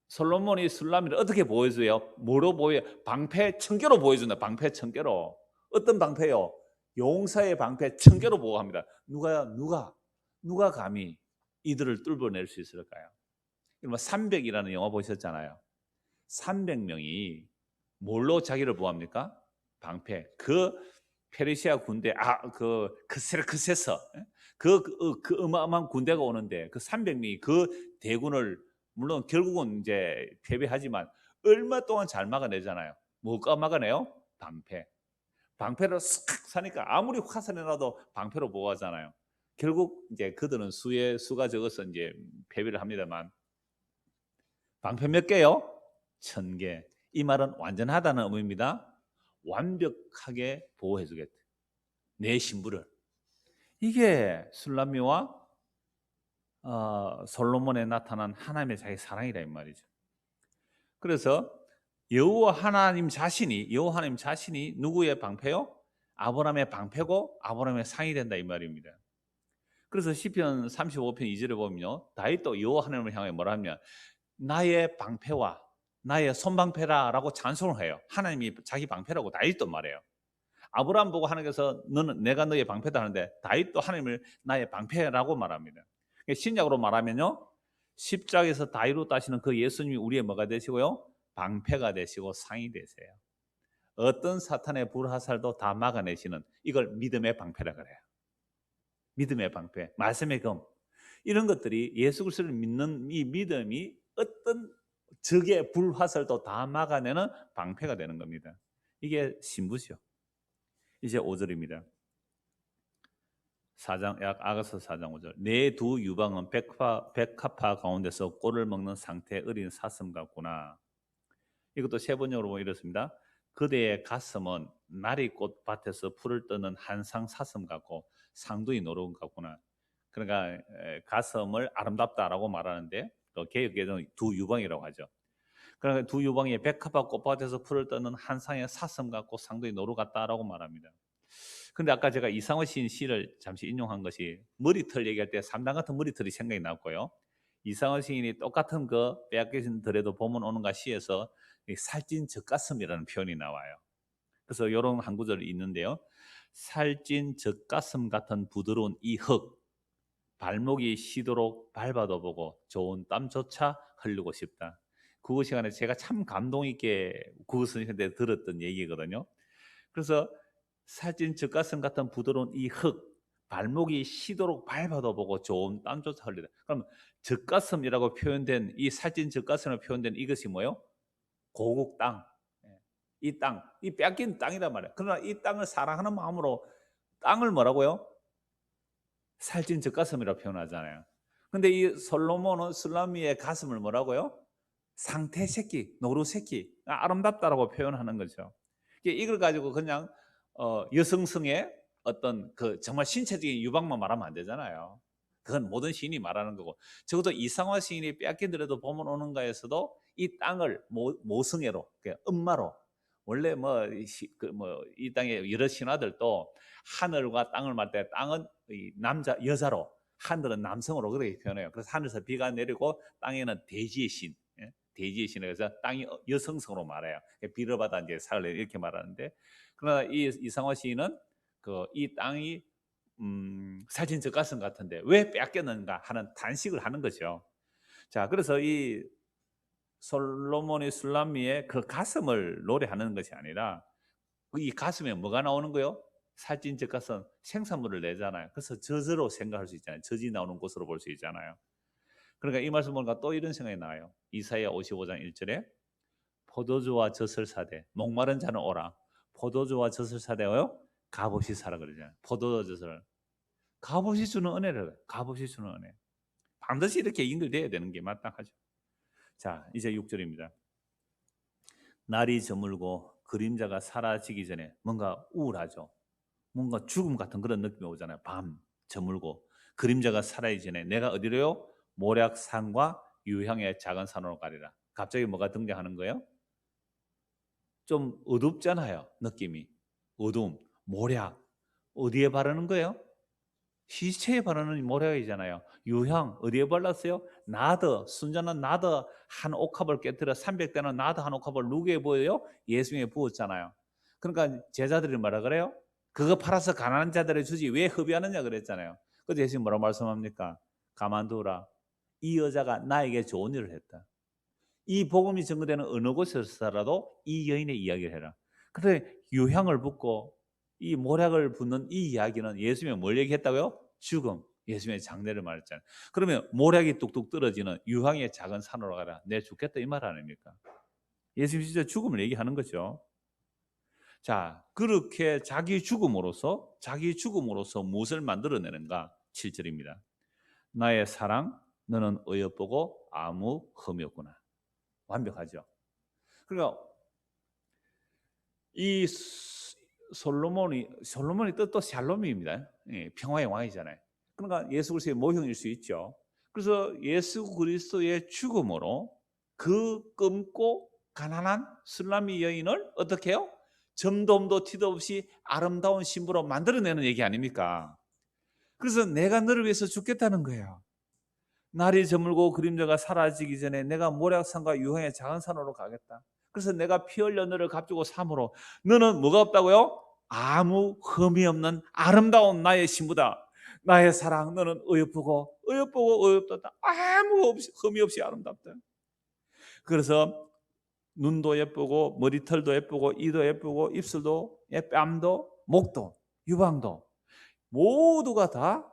솔로몬이 술람이를 어떻게 보여줘요? 뭐로 보여요? 방패 청개로 보여준다. 방패 청개로. 어떤 방패요? 용사의 방패 청개로 보호합니다. 누가 감히 이들을 뚫어낼 수 있을까요? 300이라는 영화 보셨잖아요. 300명이 뭘로 자기를 보호합니까? 방패. 그 페르시아 군대, 그 크세서 그 어마어마한 군대가 오는데 그 300명이 그 대군을 물론 결국은 이제 패배하지만 얼마 동안 잘 막아내잖아요. 뭐가 막아내요? 방패. 방패로 싹 사니까 아무리 화살이 나도 방패로 보호하잖아요. 결국 이제 그들은 수가 적어서 이제 패배를 합니다만 방패 몇 개요? 1000개. 이 말은 완전하다는 의미입니다. 완벽하게 보호해 주겠다. 내 신부를. 이게 술람미와 솔로몬에 나타난 하나님의 자기 사랑이라 이 말이죠. 그래서 여호와 하나님 자신이 누구의 방패요? 아브라함의 방패고 아브라함의 상이 된다 이 말입니다. 그래서 시편 35편 2절에 보면요, 다윗도 여호와 하나님을 향해 뭐라 하냐, 나의 방패와 나의 손방패라라고 찬송을 해요. 하나님이 자기 방패라고 다윗도 말해요. 아브라함 보고 하나님께서 내가 너의 방패다 하는데 다윗도 하나님을 나의 방패라고 말합니다. 신약으로 말하면요, 십자가에서 다윗로 따시는 그 예수님이 우리의 뭐가 되시고요? 방패가 되시고 상이 되세요. 어떤 사탄의 불화살도 다 막아내시는, 이걸 믿음의 방패라 그래요. 믿음의 방패, 말씀의 검. 이런 것들이 예수 그리스도를 믿는 이 믿음이 어떤 적의 불화살도 다 막아내는 방패가 되는 겁니다. 이게 신부죠. 이제 5절입니다. 아가서 4장 5절. 내 두 유방은 백합화 가운데서 꼴을 먹는 상태 어린 사슴 같구나. 이것도 세 번역으로 보면 이렇습니다. 그대의 가슴은 나리꽃 밭에서 풀을 떠는 한상 사슴 같고 상두이 노루 같구나. 그러니까 가슴을 아름답다라고 말하는데 또 개역에는 두 유방이라고 하죠. 그러니까 두 유방이 백합화 꽃밭에서 풀을 떠는 한상의 사슴 같고 상두이 노루 같다라고 말합니다. 근데 아까 제가 이상호 시인 시를 잠시 인용한 것이 머리털 얘기할 때 삼단 같은 머리털이 생각이 났고요. 이상호 시인이 똑같은 그 빼앗겨진 덜에도 봄은 오는가 시에서 살찐 젖가슴이라는 표현이 나와요. 그래서 이런 한 구절이 있는데요. 살찐 젖가슴 같은 부드러운 이 흙, 발목이 쉬도록 밟아도 보고 좋은 땀조차 흘리고 싶다. 국어 시간에 제가 참 감동 있게 국어 선생님한테 들었던 얘기거든요. 그래서 살찐 젖가슴 같은 부드러운 이 흙, 발목이 쉬도록 밟아도 보고 좋은 땀조차 흘리다. 그럼 젖가슴이라고 표현된 이 살찐 젖가슴으로 표현된 이것이 뭐예요? 고국 땅. 이 땅, 이 뺏긴 땅이란 말이에요. 그러나 이 땅을 사랑하는 마음으로 땅을 뭐라고요? 살찐 젖가슴이라고 표현하잖아요. 근데 이 솔로몬은 술람미의 가슴을 뭐라고요? 상태 새끼, 노루 새끼, 아름답다라고 표현하는 거죠. 이걸 가지고 그냥 여성성의 어떤 그 정말 신체적인 유방만 말하면 안 되잖아요. 그건 모든 시인이 말하는 거고, 적어도 이상화 시인이 빼앗기더라도 봄은 오는가에서도 이 땅을 모성애로, 음마로, 원래 이 땅의 여러 신화들도 하늘과 땅을 말 때 땅은 남자 여자로, 하늘은 남성으로 그렇게 표현해요. 그래서 하늘에서 비가 내리고 땅에는 대지의 신, 대지의 신에서 땅이 여성성으로 말해요. 비를 받아 이제 살을 이렇게 말하는데, 그러나 이 이상화 시인은 이 땅이 살찐 젖가슴 같은데 왜 빼앗겼는가 하는 단식을 하는 거죠. 자, 그래서 이 솔로몬이 술람미의 그 가슴을 노래하는 것이 아니라 이 가슴에 뭐가 나오는 거요? 살찐 젖가슴, 생산물을 내잖아요. 그래서 젖으로 생각할 수 있잖아요. 젖이 나오는 곳으로 볼 수 있잖아요. 그러니까 이 말씀 보니까 또 이런 생각이 나요. 이사야 55장 1절에 포도주와 젖을 사되 목마른 자는 오라. 포도주와 젖을 사되어요 값없이 사라 그러잖아요. 포도주와 젖을 값없이 주는 은혜를, 값없이 주는 은혜. 반드시 이렇게 연결돼야 되는 게 마땅하죠. 자, 이제 6절입니다. 날이 저물고 그림자가 사라지기 전에 뭔가 우울하죠. 뭔가 죽음 같은 그런 느낌이 오잖아요. 밤 저물고 그림자가 사라지기 전에 내가 어디로요? 모략산과 유향의 작은 산으로 가리라. 갑자기 뭐가 등장하는 거예요? 좀 어둡잖아요. 느낌이. 어둠, 모략. 어디에 바르는 거예요? 시체에 바르는 모략이잖아요. 유향 어디에 발랐어요? 나드, 순전한 나드 한 옥합을 깨뜨려 300대는 나드 한 옥합을 누구에 부어요? 예수님에 부었잖아요. 그러니까 제자들이 뭐라 그래요? 그거 팔아서 가난한 자들에 주지 왜 허비하느냐 그랬잖아요. 그래서 예수님 뭐라고 말씀합니까? 가만두라. 이 여자가 나에게 좋은 일을 했다. 이 복음이 전거되는 어느 곳에서라도 이 여인의 이야기를 해라. 그런데 유향을 붓고 이 모략을 붓는 이 이야기는 예수님이 뭘 얘기했다고요? 죽음. 예수님의 장례를 말했잖아요. 그러면 모략이 뚝뚝 떨어지는 유향의 작은 산으로 가라. 내 죽겠다 이 말 아닙니까? 예수님 진짜 죽음을 얘기하는 거죠. 자, 그렇게 자기 죽음으로서 무엇을 만들어내는가? 7절입니다. 나의 사랑, 너는 어여쁘고 아무 흠이 없구나. 완벽하죠. 그러니까 이 솔로몬이 뜻도 샬롬입니다. 예, 평화의 왕이잖아요. 그러니까 예수 그리스도의 모형일 수 있죠. 그래서 예수 그리스도의 죽음으로 그 검고 가난한 술람미 여인을 어떻게 해요? 점도 티도 없이 아름다운 신부로 만들어내는 얘기 아닙니까? 그래서 내가 너를 위해서 죽겠다는 거예요. 날이 저물고 그림자가 사라지기 전에 내가 모략산과 유황의 작은 산으로 가겠다. 그래서 내가 피 흘려 너를 값주고 삼으로 너는 뭐가 없다고요? 아무 흠이 없는 아름다운 나의 신부다. 나의 사랑 너는 어여쁘고 어여쁘다. 아무 흠이 없이 아름답다. 그래서 눈도 예쁘고 머리털도 예쁘고 이도 예쁘고 입술도 뺨도 목도 유방도 모두가 다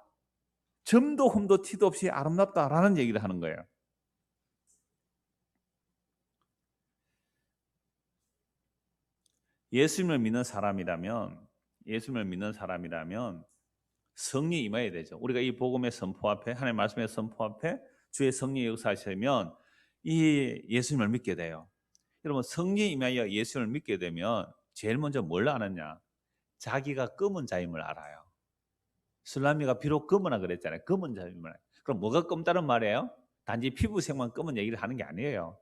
점도 흠도 티도 없이 아름답다라는 얘기를 하는 거예요. 예수님을 믿는 사람이라면 성령이 임해야 되죠. 우리가 이 복음의 선포 앞에 하나님의 말씀의 선포 앞에 주의 성령이 역사하시면 이 예수님을 믿게 돼요. 여러분 성령이 임하여 예수님을 믿게 되면 제일 먼저 뭘 아느냐? 자기가 검은 자임을 알아요. 술라미가 비록 검으나 그랬잖아요. 검은 자임을. 그럼 뭐가 검다는 말이에요? 단지 피부색만 검은 얘기를 하는 게 아니에요.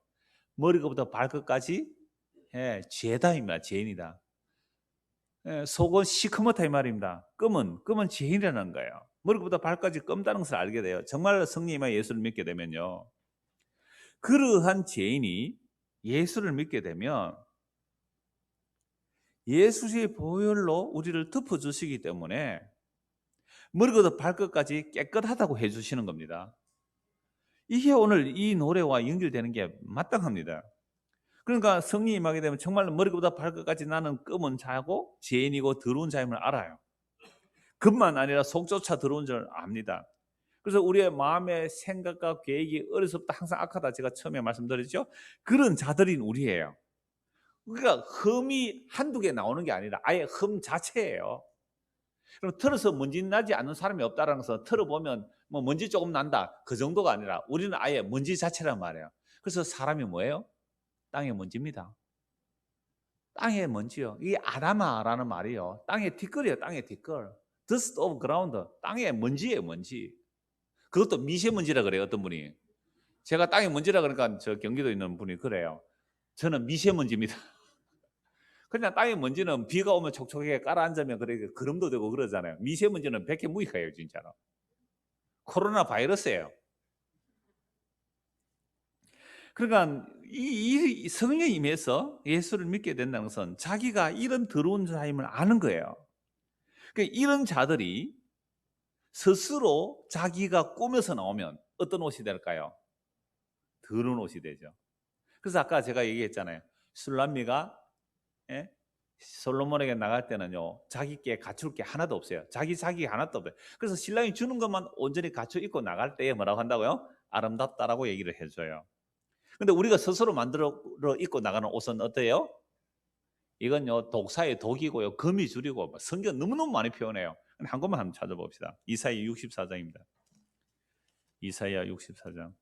머리부터 발끝까지 죄다입니다. 죄인이다. 속은 시커멓다 이 말입니다. 검은 죄인이라는 거예요. 머리부터 발까지 검다는 것을 알게 돼요. 정말 성령님과 예수를 믿게 되면요. 그러한 죄인이 예수를 믿게 되면 예수의 보혈로 우리를 덮어주시기 때문에 머리부터 발끝까지 깨끗하다고 해주시는 겁니다. 이게 오늘 이 노래와 연결되는 게 마땅합니다. 그러니까 성령이 임하게 되면 정말 머리부터 발끝까지 나는 검은 자고 죄인이고 더러운 자임을 알아요. 그뿐만 아니라 속조차 더러운 줄 압니다. 그래서 우리의 마음의 생각과 계획이 어려서부터 항상 악하다 제가 처음에 말씀드렸죠. 그런 자들인 우리예요. 그러니까 흠이 한두 개 나오는 게 아니라 아예 흠 자체예요. 그럼 털어서 먼지 나지 않는 사람이 없다는 것은 털어보면 뭐 먼지 조금 난다 그 정도가 아니라 우리는 아예 먼지 자체란 말이에요. 그래서 사람이 뭐예요? 땅의 먼지입니다. 땅의 먼지요. 이게 아다마라는 말이요. 땅의 티끌이에요. 땅의 티끌. Dust of ground. 땅의 먼지예요. 먼지. 그것도 미세먼지라 그래요. 어떤 분이. 제가 땅의 먼지라 그러니까 저 경기도에 있는 분이 그래요. 저는 미세먼지입니다. 그냥 땅의 먼지는 비가 오면 촉촉하게 깔아앉으면 그래 그름도 되고 그러잖아요. 미세먼지는 백해무익해요. 진짜로. 코로나 바이러스예요. 그러니까 이 성령이 임해서 예수를 믿게 된다는 것은 자기가 이런 더러운 자임을 아는 거예요. 그러니까 이런 자들이 스스로 자기가 꾸며서 나오면 어떤 옷이 될까요? 더러운 옷이 되죠. 그래서 아까 제가 얘기했잖아요. 술람미가 솔로몬에게 나갈 때는요, 자기께 갖출 게 하나도 없어요. 자기 하나도 없어요. 그래서 신랑이 주는 것만 온전히 갖춰 입고 나갈 때에 뭐라고 한다고요? 아름답다라고 얘기를 해줘요. 근데 우리가 스스로 만들어 입고 나가는 옷은 어때요? 이건요 독사의 독이고요 거미줄이고 성경 너무너무 많이 표현해요. 한 것만 한번 찾아봅시다. 이사야 64장입니다. 이사야 64장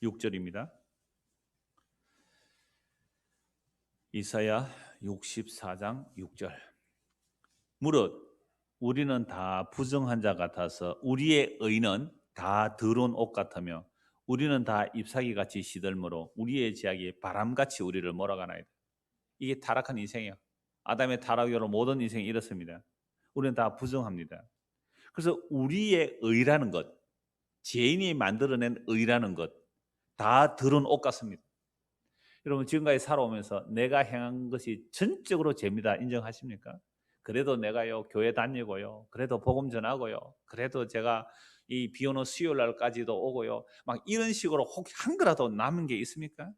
6절입니다. 이사야 64장 6절 무릇 우리는 다 부정한 자 같아서 우리의 의는 다 더러운 옷 같으며 우리는 다 잎사귀같이 시들므로 우리의 제약이 바람같이 우리를 몰아가나이다. 이게 타락한 인생이에요. 아담의 타락으로 모든 인생이 이렇습니다. 우리는 다 부정합니다. 그래서 우리의 의라는 것, 죄인이 만들어낸 의라는 것, 다 더러운 옷 같습니다. 여러분 지금까지 살아오면서 내가 행한 것이 전적으로 죄입니다. 인정하십니까? 그래도 내가요 교회 다니고요, 그래도 복음 전하고요, 그래도 제가 이 비 오는 수요일 날까지도 오고요, 막 이런 식으로 혹 한 거라도 남은 게 있습니까?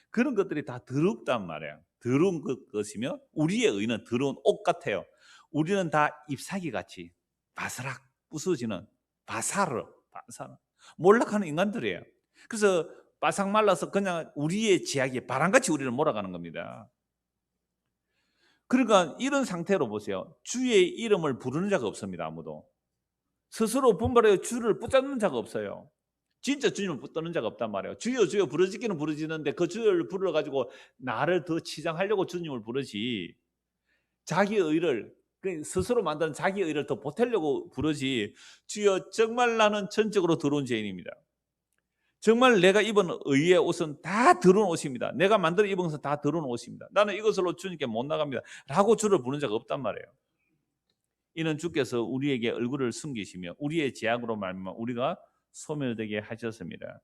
그런 것들이 다 더럽단 말이에요. 더러운 것이며 우리의 의는 더러운 옷 같아요. 우리는 다 잎사귀 같이 바스락 부서지는 바사르 몰락하는 인간들이에요. 그래서 바삭 말라서 그냥 우리의 제약이 바람같이 우리를 몰아가는 겁니다. 그러니까 이런 상태로 보세요. 주의 이름을 부르는 자가 없습니다. 아무도. 스스로 분별하여 주를 붙잡는 자가 없어요. 진짜 주님을 붙드는 자가 없단 말이에요. 주여 주여 부르짖기는 부르짖는데 그 주여를 불러가지고 나를 더 치장하려고 주님을 부르지, 자기 의를 스스로 만드는 자기 의를 더 보태려고 부르지, 주여 정말 나는 전적으로 더러운 죄인입니다. 정말 내가 입은 의의 옷은 다 더러운 옷입니다. 내가 만들어 입은 것은 다 더러운 옷입니다. 나는 이것으로 주님께 못 나갑니다 라고 주를 부르는 자가 없단 말이에요. 이는 주께서 우리에게 얼굴을 숨기시며 우리의 죄악으로 말미암아 우리가 소멸되게 하셨습니다.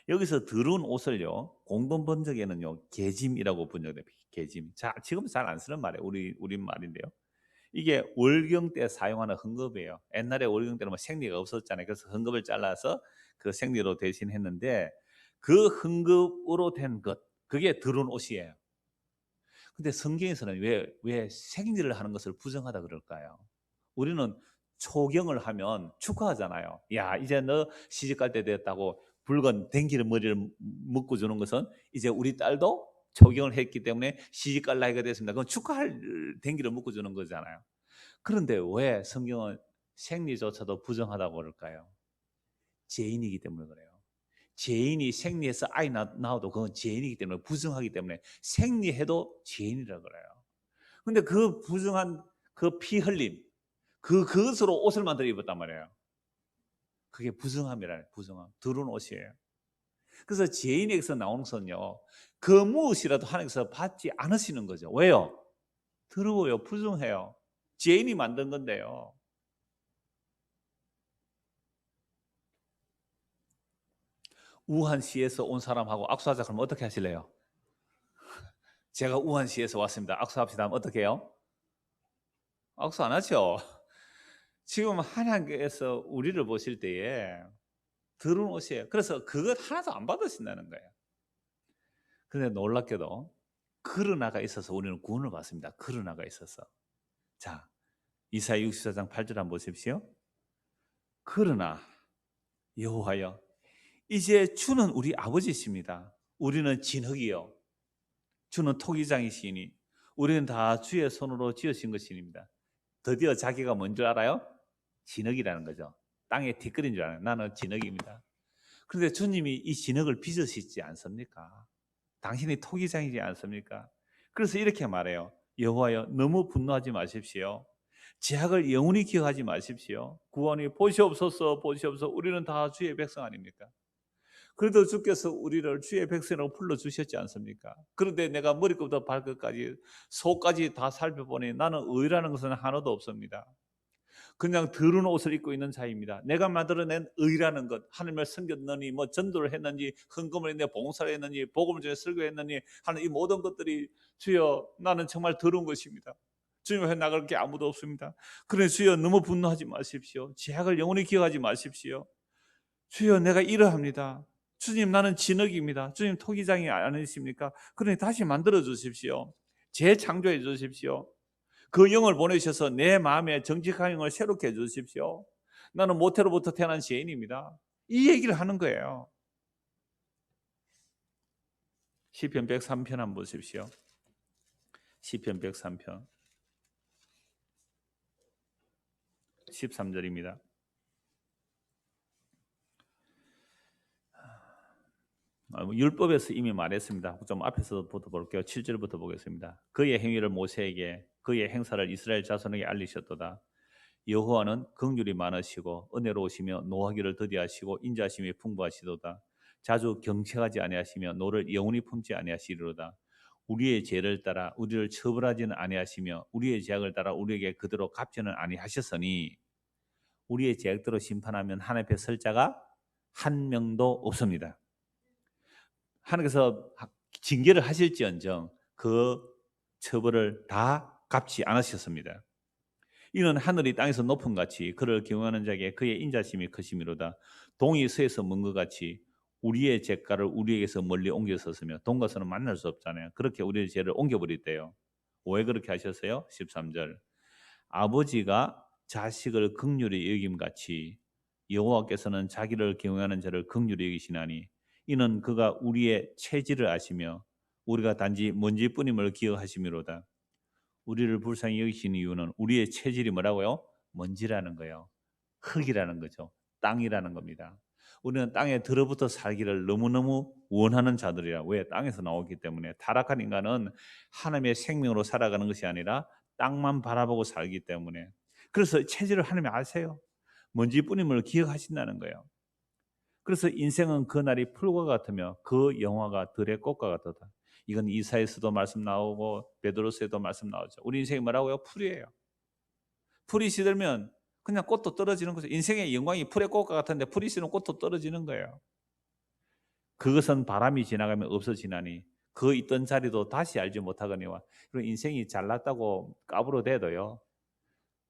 여기서 더러운 옷을요, 공동 번역에는요 계짐이라고 번역됩니다. 계짐. 자, 지금 잘 안 쓰는 말이에요. 우리 말인데요. 이게 월경 때 사용하는 헌금이에요. 옛날에 월경 때는 뭐 생리가 없었잖아요. 그래서 헌금을 잘라서 그 생리로 대신했는데 그 헌금으로 된 것, 그게 더러운 옷이에요. 근데 성경에서는 왜 생리를 하는 것을 부정하다 그럴까요? 우리는 초경을 하면 축하하잖아요. 야, 이제 너 시집갈 때 됐다고 붉은 댕기를 머리를 묶어 주는 것은 이제 우리 딸도 초경을 했기 때문에 시집갈 나이가 됐습니다. 그건 축하할 댕기를 묶어 주는 거잖아요. 그런데 왜 성경은 생리조차도 부정하다고 그럴까요? 죄인이기 때문에 그래요. 죄인이 생리해서 아이 낳아도 그건 죄인이기 때문에, 부정하기 때문에 생리해도 죄인이라고 그래요. 근데 그 부정한 그 피 흘림, 그것으로 옷을 만들어 입었단 말이에요. 그게 부정함이라는, 부정함, 더러운 옷이에요. 그래서 죄인에게서 나오는 것은요, 그 무엇이라도 하나님께서 받지 않으시는 거죠. 왜요? 더러워요, 부정해요. 죄인이 만든 건데요. 우한시에서 온 사람하고 악수하자 그러면 어떻게 하실래요? 제가 우한시에서 왔습니다. 악수합시다 하면 어떻게 해요? 악수 안 하죠. 지금 하나님께서 우리를 보실 때에 더러운 옷이에요. 그래서 그것 하나도 안 받으신다는 거예요. 그런데 놀랍게도 그러나가 있어서 우리는 구원을 받습니다. 그러나가 있어서. 자, 이사야 64장 8절 한번 보십시오. 그러나 여호와여, 이제 주는 우리 아버지십니다. 우리는 진흙이요, 주는 토기장이시니 우리는 다 주의 손으로 지으신 것입니다. 드디어 자기가 뭔 줄 알아요? 진흙이라는 거죠. 땅에 티끌인 줄 알아요. 나는 진흙입니다. 그런데 주님이 이 진흙을 빚으시지 않습니까? 당신이 토기장이지 않습니까? 그래서 이렇게 말해요. 여호와여, 너무 분노하지 마십시오. 죄악을 영원히 기억하지 마십시오. 구원이 보시옵소서, 보시옵소서. 우리는 다 주의 백성 아닙니까? 그래도 주께서 우리를 주의 백성으로 불러주셨지 않습니까? 그런데 내가 머리끝부터 발끝까지 속까지 다 살펴보니 나는 의라는 것은 하나도 없습니다. 그냥 더러운 옷을 입고 있는 자입니다. 내가 만들어낸 의라는 것, 하나님을 섬겼느니, 뭐 전도를 했는지, 헌금을 했는지, 봉사를 했는지, 복음을 전해 설교했느니 하는 이 모든 것들이 주여 나는 정말 더러운 것입니다. 주님 앞에 나갈 게 아무도 없습니다. 그러니 주여 너무 분노하지 마십시오. 죄악을 영원히 기억하지 마십시오. 주여 내가 이러합니다. 주님 나는 진흙입니다. 주님 토기장이 아니십니까? 그러니 다시 만들어 주십시오. 재창조해 주십시오. 그 영을 보내셔서 내 마음에 정직한 영을 새롭게 해주십시오. 나는 모태로부터 태어난 죄인입니다. 이 얘기를 하는 거예요. 시편 103편 한번 보십시오. 시편 103편 13절입니다. 율법에서 이미 말했습니다. 좀 앞에서부터 볼게요. 7절부터 보겠습니다. 그의 행위를 모세에게 그의 행사를 이스라엘 자손에게 알리셨도다. 여호와는 긍휼이 많으시고 은혜로우시며 노하기를 더디하시고 인자하심이 풍부하시도다. 자주 경책하지 아니하시며 노를 영원히 품지 아니하시리로다. 우리의 죄를 따라 우리를 처벌하지는 아니하시며 우리의 죄악을 따라 우리에게 그대로 갚지는 아니하셨으니 우리의 죄악대로 심판하면 하나님 앞에 설 자가 한 명도 없습니다. 하나님께서 징계를 하실지언정 그 처벌을 다 갚지 않으셨습니다. 이는 하늘이 땅에서 높은 같이 그를 경외하는 자에게 그의 인자심이 크심이로다. 동이 서에서 먼 것 같이 우리의 죄가를 우리에게서 멀리 옮겼었으며 동과서는 만날 수 없잖아요. 그렇게 우리의 죄를 옮겨버렸대요. 왜 그렇게 하셨어요? 13절 아버지가 자식을 긍휼히 여김같이 여호와께서는 자기를 경외하는 자를 긍휼히 여기시나니 이는 그가 우리의 체질을 아시며 우리가 단지 먼지뿐임을 기억하심이로다. 우리를 불쌍히 여기시는 이유는 우리의 체질이 뭐라고요? 먼지라는 거예요. 흙이라는 거죠. 땅이라는 겁니다. 우리는 땅에 들어붙어 살기를 너무너무 원하는 자들이라. 왜? 땅에서 나오기 때문에. 타락한 인간은 하나님의 생명으로 살아가는 것이 아니라 땅만 바라보고 살기 때문에. 그래서 체질을 하나님이 아세요. 먼지뿐임을 기억하신다는 거예요. 그래서 인생은 그날이 풀과 같으며 그 영화가 들의 꽃과 같다. 이건 이사야서도 말씀 나오고 베드로서에도 말씀 나오죠. 우리 인생이 뭐라고요? 풀이에요. 풀이 시들면 그냥 꽃도 떨어지는 거죠. 인생의 영광이 풀의 꽃과 같은데 풀이 시는 꽃도 떨어지는 거예요. 그것은 바람이 지나가면 없어지나니 그 있던 자리도 다시 알지 못하거니와. 그리고 인생이 잘났다고 까불어대도요.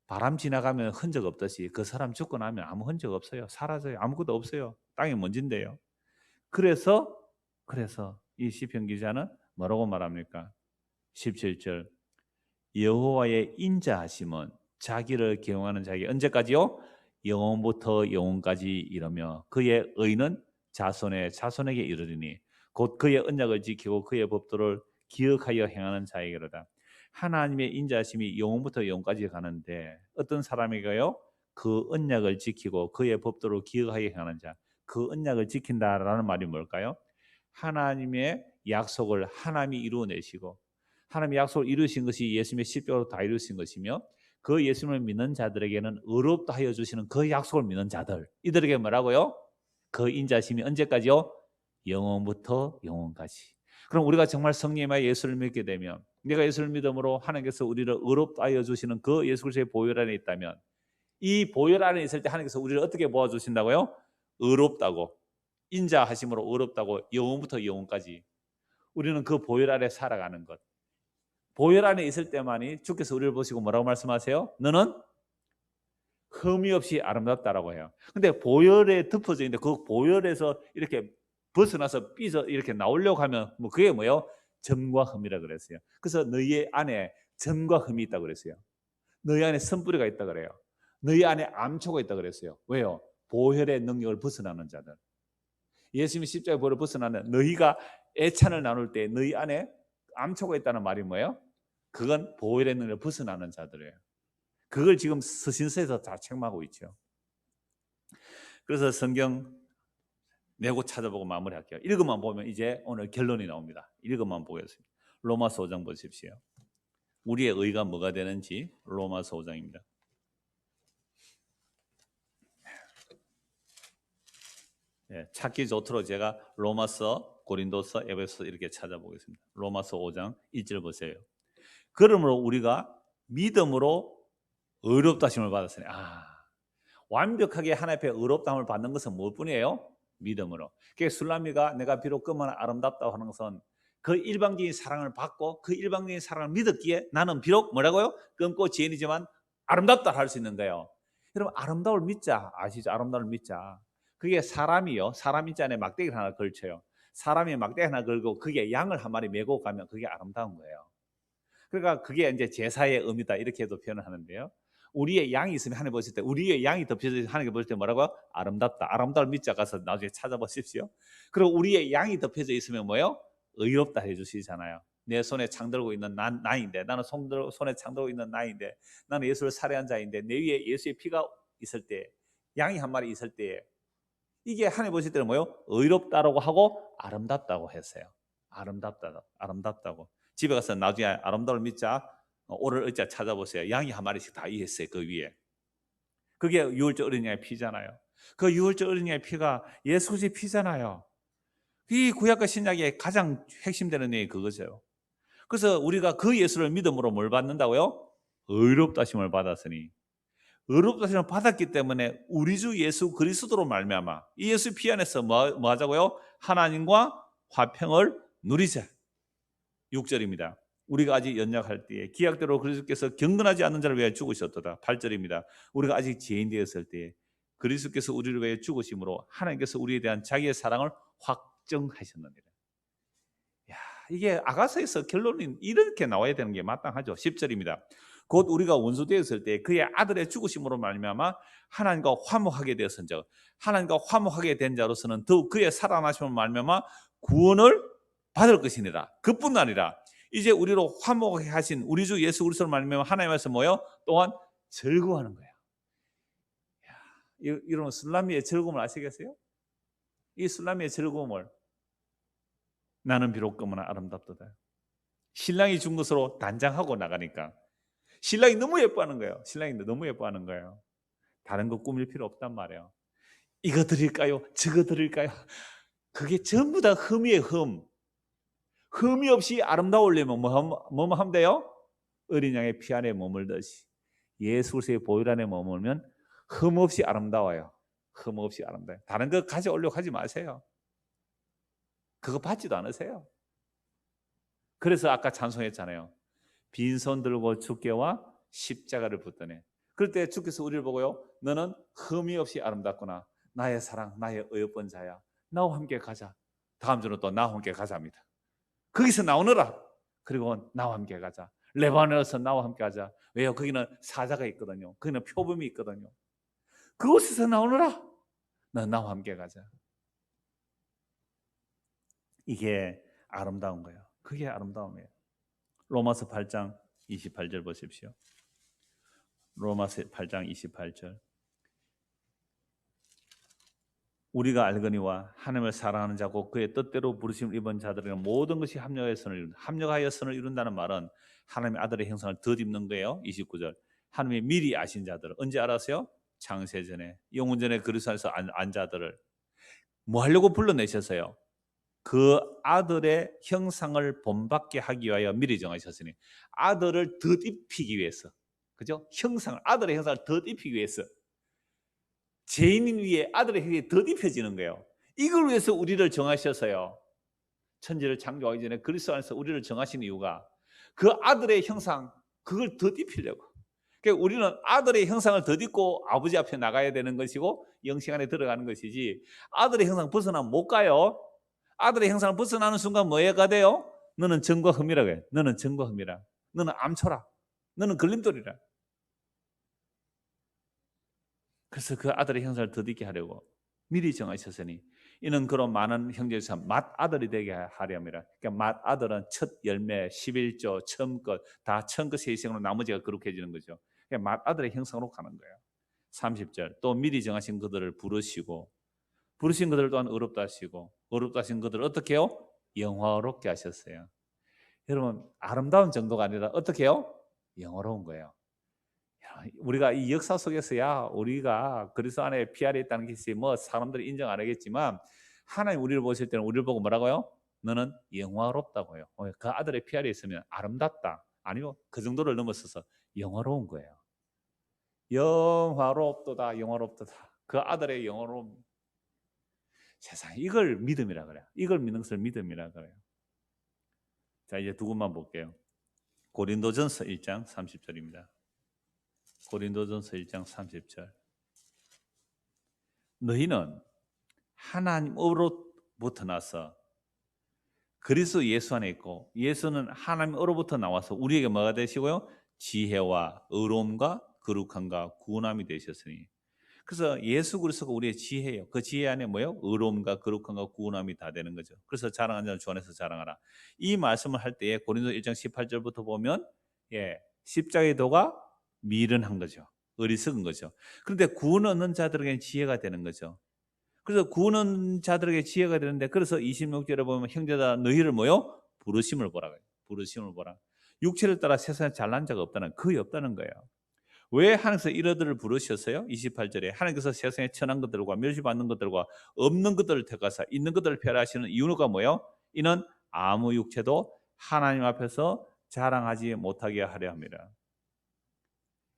바람 지나가면 흔적 없듯이 그 사람 죽고 나면 아무 흔적 없어요. 사라져요. 아무것도 없어요. 땅이 먼지인데요. 그래서 이 시편 기자는 뭐라고 말합니까? 17절 여호와의 인자하심은 자기를 경외하는 자에게 언제까지요? 영원부터 영원까지 이르며 그의 의는 자손의 자손에게 이르리니 곧 그의 언약을 지키고 그의 법도를 기억하여 행하는 자에게로다. 하나님의 인자하심이 영원부터 영원까지 가는데 어떤 사람에게요? 그 언약을 지키고 그의 법도를 기억하여 행하는 자. 그 언약을 지킨다라는 말이 뭘까요? 하나님의 약속을 하나님이 이루어내시고 하나님의 약속을 이루신 것이 예수님의 십자가로 다 이루신 것이며 그 예수님을 믿는 자들에게는 의롭다 하여 주시는 그 약속을 믿는 자들 이들에게 뭐라고요? 그 인자심이 언제까지요? 영원부터 영원까지. 그럼 우리가 정말 성령의 예수를 믿게 되면 내가 예수를 믿음으로 하나님께서 우리를 의롭다 하여 주시는 그 예수 그리스도의 보혈 안에 있다면 이 보혈 안에 있을 때 하나님께서 우리를 어떻게 모아주신다고요? 의롭다고 인자하심으로 의롭다고 영원부터 영원까지 우리는 그 보혈 아래 살아가는 것. 보혈 안에 있을 때만이 주께서 우리를 보시고 뭐라고 말씀하세요? 너는 흠이 없이 아름답다라고 해요. 근데 보혈에 덮어져 있는데 그 보혈에서 이렇게 벗어나서 삐져 이렇게 나오려고 하면 뭐 그게 뭐예요? 점과 흠이라 그랬어요. 그래서 너희 안에 점과 흠이 있다고 그랬어요. 너희 안에 선뿌리가 있다 그래요. 너희 안에 암초가 있다 그랬어요. 왜요? 보혈의 능력을 벗어나는 자들. 예수님이 십자가의 보혈을 벗어나는 너희가 애찬을 나눌 때 너희 안에 암초가 있다는 말이 뭐예요? 그건 보혈의 능력을 벗어나는 자들이에요. 그걸 지금 서신서에서 다 책망하고 있죠. 그래서 성경 내고 찾아보고 마무리할게요. 읽어만 보면 이제 오늘 결론이 나옵니다. 읽어만 보겠습니다. 로마서 5장 보십시오. 우리의 의가 뭐가 되는지 로마서 5장입니다. 찾기 좋도록 제가 로마서, 고린도서, 에베소서 이렇게 찾아보겠습니다. 로마서 5장 1절 보세요. 그러므로 우리가 믿음으로 의롭다 하심을 받았으니 완벽하게 하나님 앞에 의롭다함을 받는 것은 무엇뿐이에요? 믿음으로. 그러니까 술라미가 내가 비록 금은 아름답다고 하는 것은 그 일방적인 사랑을 받고 그 일방적인 사랑을 믿었기에 나는 비록 뭐라고요? 금고 죄인이지만 아름답다 할 수 있는 거예요. 여러분 아름다움을 믿자. 아시죠? 아름다움을 믿자. 그게 사람이요. 사람 인자 안에 막대기를 하나 걸쳐요. 사람이 막대기 하나 걸고 그게 양을 한 마리 메고 가면 그게 아름다운 거예요. 그러니까 그게 이제 제사의 의미다 이렇게도 표현을 하는데요. 우리의 양이 있으면 하나님 보실 때 우리의 양이 덮여져 하나님 보실 때 뭐라고요? 아름답다. 아름다움을 믿자 가서 나중에 찾아보십시오. 그리고 우리의 양이 덮여져 있으면 뭐요? 의롭다 해주시잖아요. 내 손에 창 들고 있는 나인데 나는 손에 창 들고 있는 나인데 나는 예수를 살해한 자인데 내 위에 예수의 피가 있을 때 양이 한 마리 있을 때 이게 하나님 보실 때는 뭐요? 의롭다라고 하고 아름답다고 했어요. 아름답다고. 집에 가서 나중에 아름다움을 믿자. 오를 의자 찾아보세요. 양이 한 마리씩 다 있어요. 그 위에. 그게 유월절 어린 양의 피잖아요. 그 유월절 어린 양의 피가 예수 그리스도의 피잖아요. 이 구약과 신약의 가장 핵심되는 내용이 그거죠. 그래서 우리가 그 예수를 믿음으로 뭘 받는다고요? 의롭다심을 받았으니. 의롭다심을 받았기 때문에 우리 주 예수 그리스도로 말미암아 이 예수 피 안에서 뭐 하자고요? 하나님과 화평을 누리자. 6절입니다. 우리가 아직 연약할 때에 기약대로 그리스도께서 경건하지 않는 자를 위하여 죽으셨도다. 8절입니다. 우리가 아직 죄인 되었을 때에 그리스도께서 우리를 위하여 죽으심으로 하나님께서 우리에 대한 자기의 사랑을 확정하셨느니라. 야, 이게 아가서에서 결론이 이렇게 나와야 되는 게 마땅하죠. 10절입니다. 곧 우리가 원수 되었을 때 그의 아들의 죽으심으로 말미암아 하나님과 화목하게 되었은즉 하나님과 화목하게 된 자로서는 더욱 그의 살아나심으로 말미암아 구원을 받을 것이니라. 그뿐 아니라 이제 우리로 화목하게 하신 우리 주 예수 그리스도로 말미암아 하나님께서 뭐요? 또한 즐거워하는 거예요. 이런 술라미의 즐거움을 아시겠어요? 이 술라미의 즐거움을 나는 비록 그러나 아름답도다. 신랑이 준 것으로 단장하고 나가니까 신랑이 너무 예뻐하는 거예요. 신랑이 너무 예뻐하는 거예요. 다른 거 꾸밀 필요 없단 말이에요. 이거 드릴까요? 저거 드릴까요? 그게 전부 다 흠이에요. 흠이 없이 아름다우려면 뭐 하면 돼요? 어린 양의 피 안에 머물듯이 예수 그리스도의 보혈 안에 머물면 흠 없이 아름다워요. 흠 없이 아름다워요. 다른 거 가져오려고 하지 마세요. 그거 받지도 않으세요. 그래서 아까 찬송했잖아요. 빈손 들고 주께와 십자가를 붙드네. 그럴 때 주께서 우리를 보고요, 너는 흠이 없이 아름답구나. 나의 사랑, 나의 어여쁜 자야. 나와 함께 가자. 다음 주는 또 나와 함께 가자입니다. 거기서 나오너라. 그리고 나와 함께 가자. 레바논에서 나와 함께 가자. 왜요? 거기는 사자가 있거든요. 거기는 표범이 있거든요. 그곳에서 나오너라. 너 나와 함께 가자. 이게 아름다운 거예요. 그게 아름다움이에요. 로마서 8장 28절 보십시오. 로마서 8장 28절. 우리가 알거니와 하나님을 사랑하는 자고 그의 뜻대로 부르심을 입은 자들에게는 모든 것이 합력하여 선을 이룬다는 말은 하나님의 아들의 형상을 덧입는 거예요. 29절. 하나님이 미리 아신 자들을 언제 알았어요? 창세전에 영원전에 그리스도 안에서 안 자들을 뭐 하려고 불러내셨어요? 그 아들의 형상을 본받게 하기 위하여 미리 정하셨으니 아들을 덧입히기 위해서, 그죠? 아들의 형상을 덧입히기 위해서 죄인 위에 아들의 형상이 덧입혀지는 거예요. 이걸 위해서 우리를 정하셔서요. 천지를 창조하기 전에 그리스도 안에서 우리를 정하신 이유가 그 아들의 형상, 그걸 덧입히려고. 그러니까 우리는 아들의 형상을 덧입고 아버지 앞에 나가야 되는 것이고 영생 안에 들어가는 것이지 아들의 형상 벗어나면 못 가요. 아들의 형상을 벗어나는 순간 뭐가 돼요? 너는 정과 흠이라고 해. 너는 정과 흠이라. 너는 암초라. 너는 걸림돌이라. 그래서 그 아들의 형상을 덧입게 하려고 미리 정하셨으니 이는 그런 많은 형제에서 맏아들이 되게 하려 함이라. 그러니까 맏아들은 첫 열매, 11조, 처음 것, 다 처음 것 세생으로 나머지가 거룩해지는 거죠. 그러니까 맏아들의 형상으로 가는 거예요. 30절. 또 미리 정하신 그들을 부르신 그들 또한 의롭다 하시고 의롭다 하신 그들을 어떻게 해요? 영화롭게 하셨어요. 여러분 아름다운 정도가 아니라 어떻게 해요? 영화로운 거예요. 우리가 이 역사 속에서야 우리가 그리스도 안에 피 안에 있다는 것이 뭐 사람들이 인정 안 하겠지만 하나님 우리를 보실 때는 우리를 보고 뭐라고요? 너는 영화롭다고요. 그 아들의 피 안에 있으면 아름답다. 아니요 그 정도를 넘어서서 영화로운 거예요. 영화롭도다. 그 아들의 영화로움. 세상에 이걸 믿음이라 그래요. 이걸 믿는 것을 믿음이라 그래요. 자 이제 두 군만 볼게요. 고린도전서 1장 30절입니다. 고린도전서 1장 30절. 너희는 하나님으로부터 나서 그리스도 예수 안에 있고 예수는 하나님으로부터 나와서 우리에게 뭐가 되시고요? 지혜와 의로움과 거룩함과 구원함이 되셨으니. 그래서 예수 그리스도가 우리의 지혜예요. 그 지혜 안에 뭐예요? 의로움과 거룩함과 구원함이 다 되는 거죠. 그래서 자랑하는 자는 주 안에서 자랑하라. 이 말씀을 할 때에 고린도 1장 18절부터 보면 십자가의 도가 미련한 거죠. 어리석은 거죠. 그런데 구원 얻는 자들에게는 지혜가 되는 거죠. 그래서 구원은 자들에게 지혜가 되는데, 그래서 26절에 보면 형제다 너희를 뭐요? 부르심을 보라. 부르심을 보라. 육체를 따라 세상에 잘난 자가 없다는, 거의 없다는 거예요. 왜 하나님께서 이러들을 부르셨어요? 28절에 하나님께서 세상에 천한 것들과 멸시받는 것들과 없는 것들을 택하사 있는 것들을 폐하시는 이유가 뭐예요? 이는 아무 육체도 하나님 앞에서 자랑하지 못하게 하려 합니다.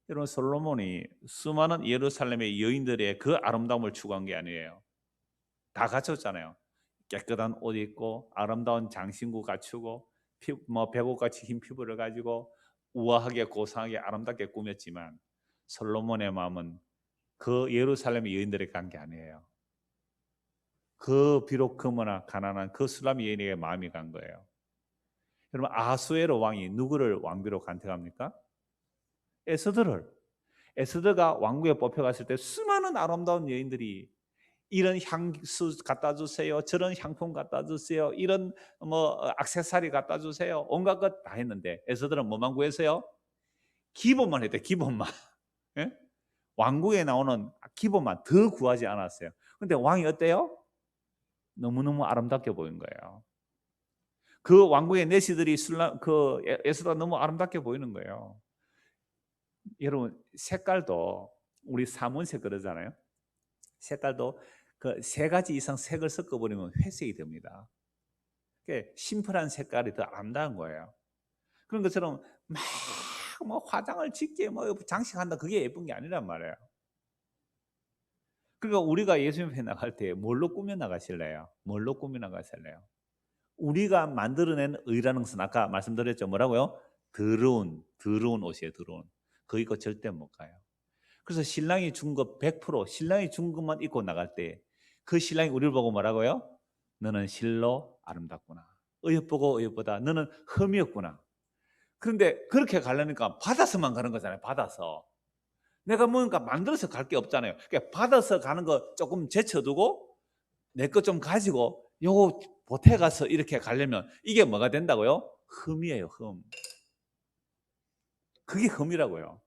여러분, 솔로몬이 수많은 예루살렘의 여인들의 그 아름다움을 추구한 게 아니에요. 다 갖췄잖아요. 깨끗한 옷 입고 아름다운 장신구 갖추고 백옥같이 흰 피부를 가지고 우아하게 고상하게 아름답게 꾸몄지만, 솔로몬의 마음은 그 예루살렘의 여인들에게 간 게 아니에요. 그 비록 금은나 가난한 그 수람 여인에게 마음이 간 거예요. 여러분, 아수에로 왕이 누구를 왕비로 간택합니까? 에스더가 왕국에 뽑혀갔을 때 수많은 아름다운 여인들이 이런 향수 갖다 주세요, 저런 향품 갖다 주세요, 이런 액세서리 갖다 주세요, 온갖 것 다 했는데 에스더는 뭐만 구했어요? 기본만 했대. 기본만. 예? 왕국에 나오는 기본만, 더 구하지 않았어요. 근데 왕이 어때요? 너무너무 아름답게 보인 거예요. 그 왕국의 내시들이 에스더가 너무 아름답게 보이는 거예요. 여러분, 색깔도 우리 사문색 그러잖아요. 색깔도 그 세 가지 이상 색을 섞어버리면 회색이 됩니다. 그러니까 심플한 색깔이 더 아름다운 거예요. 그런 것처럼 막 화장을 짙게 장식한다, 그게 예쁜 게 아니란 말이에요. 그러니까 우리가 예수님 앞에 나갈 때 뭘로 꾸며 나가실래요? 뭘로 꾸며 나가실래요? 우리가 만들어낸 의라는 것은 아까 말씀드렸죠. 뭐라고요? 더러운 옷이에요. 더러운. 그 입고 절대 못 가요. 그래서 신랑이 준 거 100%, 신랑이 준 것만 입고 나갈 때 그 신랑이 우리를 보고 뭐라고요? 너는 실로 아름답구나. 어여쁘고 어여쁘다. 너는 흠이 없구나. 그런데 그렇게 가려니까 받아서만 가는 거잖아요. 받아서. 내가 뭔가 만들어서 갈 게 없잖아요. 그러니까 받아서 가는 거 조금 제쳐두고 내 것 좀 가지고 요거 보태 가서 이렇게 가려면 이게 뭐가 된다고요? 흠이에요. 흠. 그게 흠이라고요.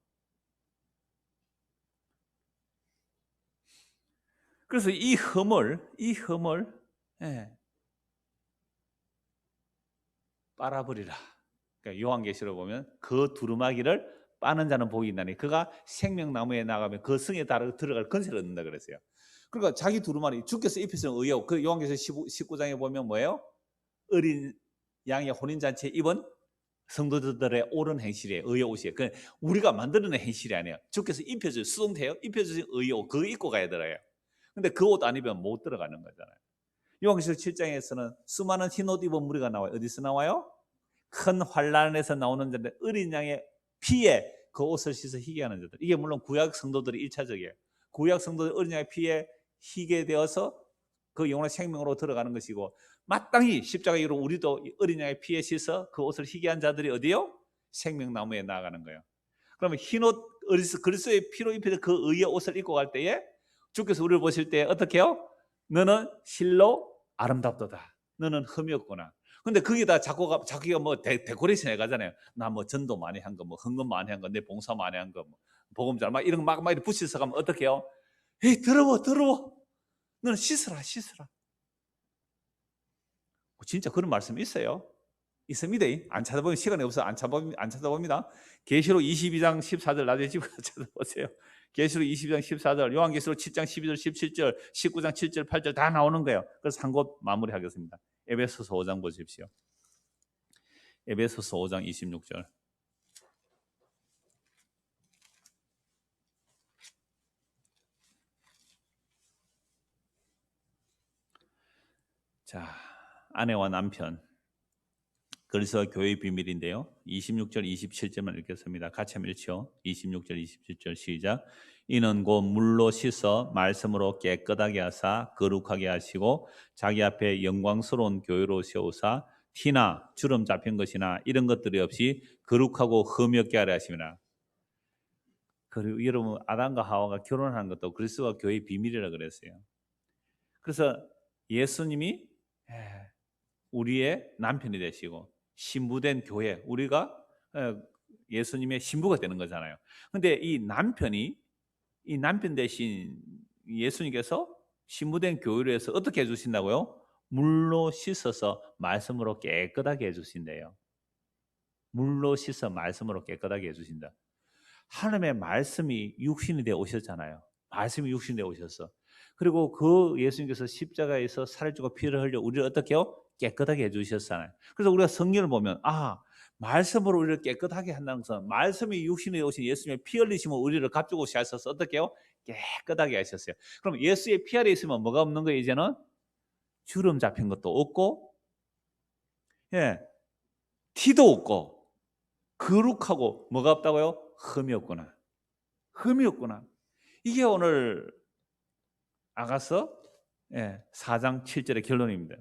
그래서 이 흠을 빨아버리라. 그러니까 요한계시록 보면 그 두루마기를 빠는 자는 복이 있나니 그가 생명나무에 나가면 그 성에 들어갈 건세를 얻는다 그랬어요. 그러니까 자기 두루마리, 주께서 입히신 의요, 그 요한계시록 19장에 보면 뭐예요? 어린 양의 혼인잔치에 입은 성도들의 옳은 행실이에요. 의의 옷이에요. 그 우리가 만들어낸 행실이 아니에요. 주께서 입혀주신, 수동태요, 입혀주신 의의 옷, 그거 입고 가야 되어요. 근데 그 옷 안 입으면 못 들어가는 거잖아요. 요한계시록 7장에서는 수많은 흰옷 입은 무리가 나와요. 어디서 나와요? 큰 환란에서 나오는 자들, 어린 양의 피에 그 옷을 씻어 희게 하는 자들. 이게 물론 구약 성도들이 1차적이에요. 구약 성도들 어린 양의 피에 희게 되어서 그 영원한 생명으로 들어가는 것이고, 마땅히 십자가 이후로 우리도 어린 양의 피에 씻어 그 옷을 희게 한 자들이 어디요? 생명나무에 나아가는 거예요. 그러면 흰옷, 그리스도의 피로 입힌 그 의의 옷을 입고 갈 때에 주께서 우리를 보실 때 어떻게 해요? 너는 실로 아름답도다. 너는 흠이 없구나. 근데 거기다 자기가 뭐 데코레이션 해가잖아요. 나 뭐 전도 많이 한 거, 뭐 헌금 많이 한 거, 내 봉사 많이 한 거, 뭐 복음잘 막 이런 거 막 이렇게 붙여서 가면 어떻게 해요? 에이, 더러워. 너는 씻어라. 진짜 그런 말씀이 있어요. 있습니다. 안 찾아보면 시간이 없어 안 찾아봅니다. 계시록 22장 14절 나중에 집에 찾아보세요. 계시록 22장 14절, 요한계시록 7장 12절 17절, 19장 7절 8절 다 나오는 거예요. 그래서 한 곳 마무리하겠습니다. 에베소서 5장 보십시오. 에베소서 5장 26절. 자, 아내와 남편, 그래서 교회의 비밀인데요. 26절 27절만 읽겠습니다. 같이 한번 읽죠. 26절 27절 시작. 이는 곧 물로 씻어 말씀으로 깨끗하게 하사 거룩하게 하시고 자기 앞에 영광스러운 교회로 세우사 티나 주름 잡힌 것이나 이런 것들이 없이 거룩하고 흠이 없게 하려 하심이라. 그리고 여러분, 아담과 하와가 결혼하는 것도 그리스도와 교회의 비밀이라 그랬어요. 그래서 예수님이 우리의 남편이 되시고 신부된 교회, 우리가 예수님의 신부가 되는 거잖아요. 근데 이 남편 대신 예수님께서 신부된 교회를 해서 어떻게 해주신다고요? 물로 씻어서 말씀으로 깨끗하게 해주신대요. 물로 씻어 말씀으로 깨끗하게 해주신다. 하나님의 말씀이 육신이 되어 오셨잖아요. 말씀이 육신이 되어 오셨어. 그리고 그 예수님께서 십자가에서 살을 주고 피를 흘려 우리를 어떻게 해요? 깨끗하게 해주셨잖아요. 그래서 우리가 성경을 보면 말씀으로 우리를 깨끗하게 한다는 것은 말씀이 육신이 되어 오신 예수님의 피 흘리심으로 우리를 값주고 하셔서 어떻게 해요? 깨끗하게 하셨어요. 그럼 예수의 피 아래 있으면 뭐가 없는 거예요? 이제는 주름 잡힌 것도 없고, 티도 없고, 거룩하고 뭐가 없다고요? 흠이 없구나. 흠이 없구나. 이게 오늘 아가서 4장 7절의 결론입니다.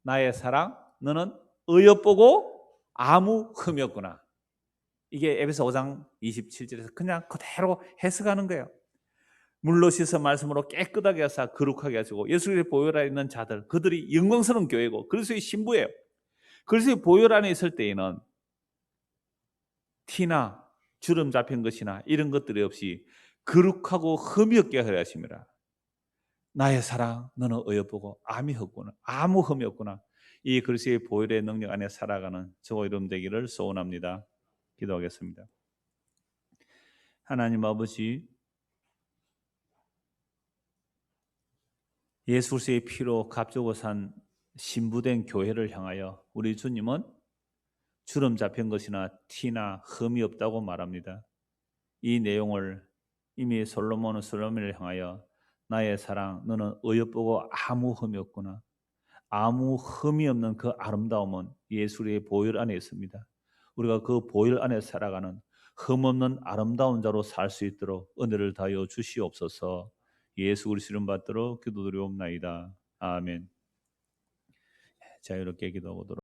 나의 사랑, 너는 어여쁘고 아무 흠이 없구나. 이게 에베소 5장 27절에서 그냥 그대로 해석하는 거예요. 물로 씻어 말씀으로 깨끗하게 하사 거룩하게 하시고 예수의 보혈 안에 있는 자들, 그들이 영광스러운 교회고 그리스도의 신부예요. 그리스도의 보혈 안에 있을 때에는 티나 주름 잡힌 것이나 이런 것들이 없이 거룩하고 흠이 없게 하려 하십니다. 나의 사랑, 너는 어여쁘고 아무 흠이 없구나. 이 그리스도의 보혈의 능력 안에 살아가는 저와 여러분 되기를 소원합니다. 기도하겠습니다. 하나님 아버지, 예수 그리스도의 피로 값주고 산 신부된 교회를 향하여 우리 주님은 주름 잡힌 것이나 티나 흠이 없다고 말합니다. 이 내용을 이미 솔로몬을 향하여 나의 사랑, 너는 어여쁘고 아무 흠이 없구나. 아무 흠이 없는 그 아름다움은 예수의 보혈 안에 있습니다. 우리가 그 보혈 안에 살아가는 흠 없는 아름다운 자로 살 수 있도록 은혜를 다하여 주시옵소서. 예수 그리스도 이름 받들어 기도드리옵나이다. 아멘. 자유롭게 기도하고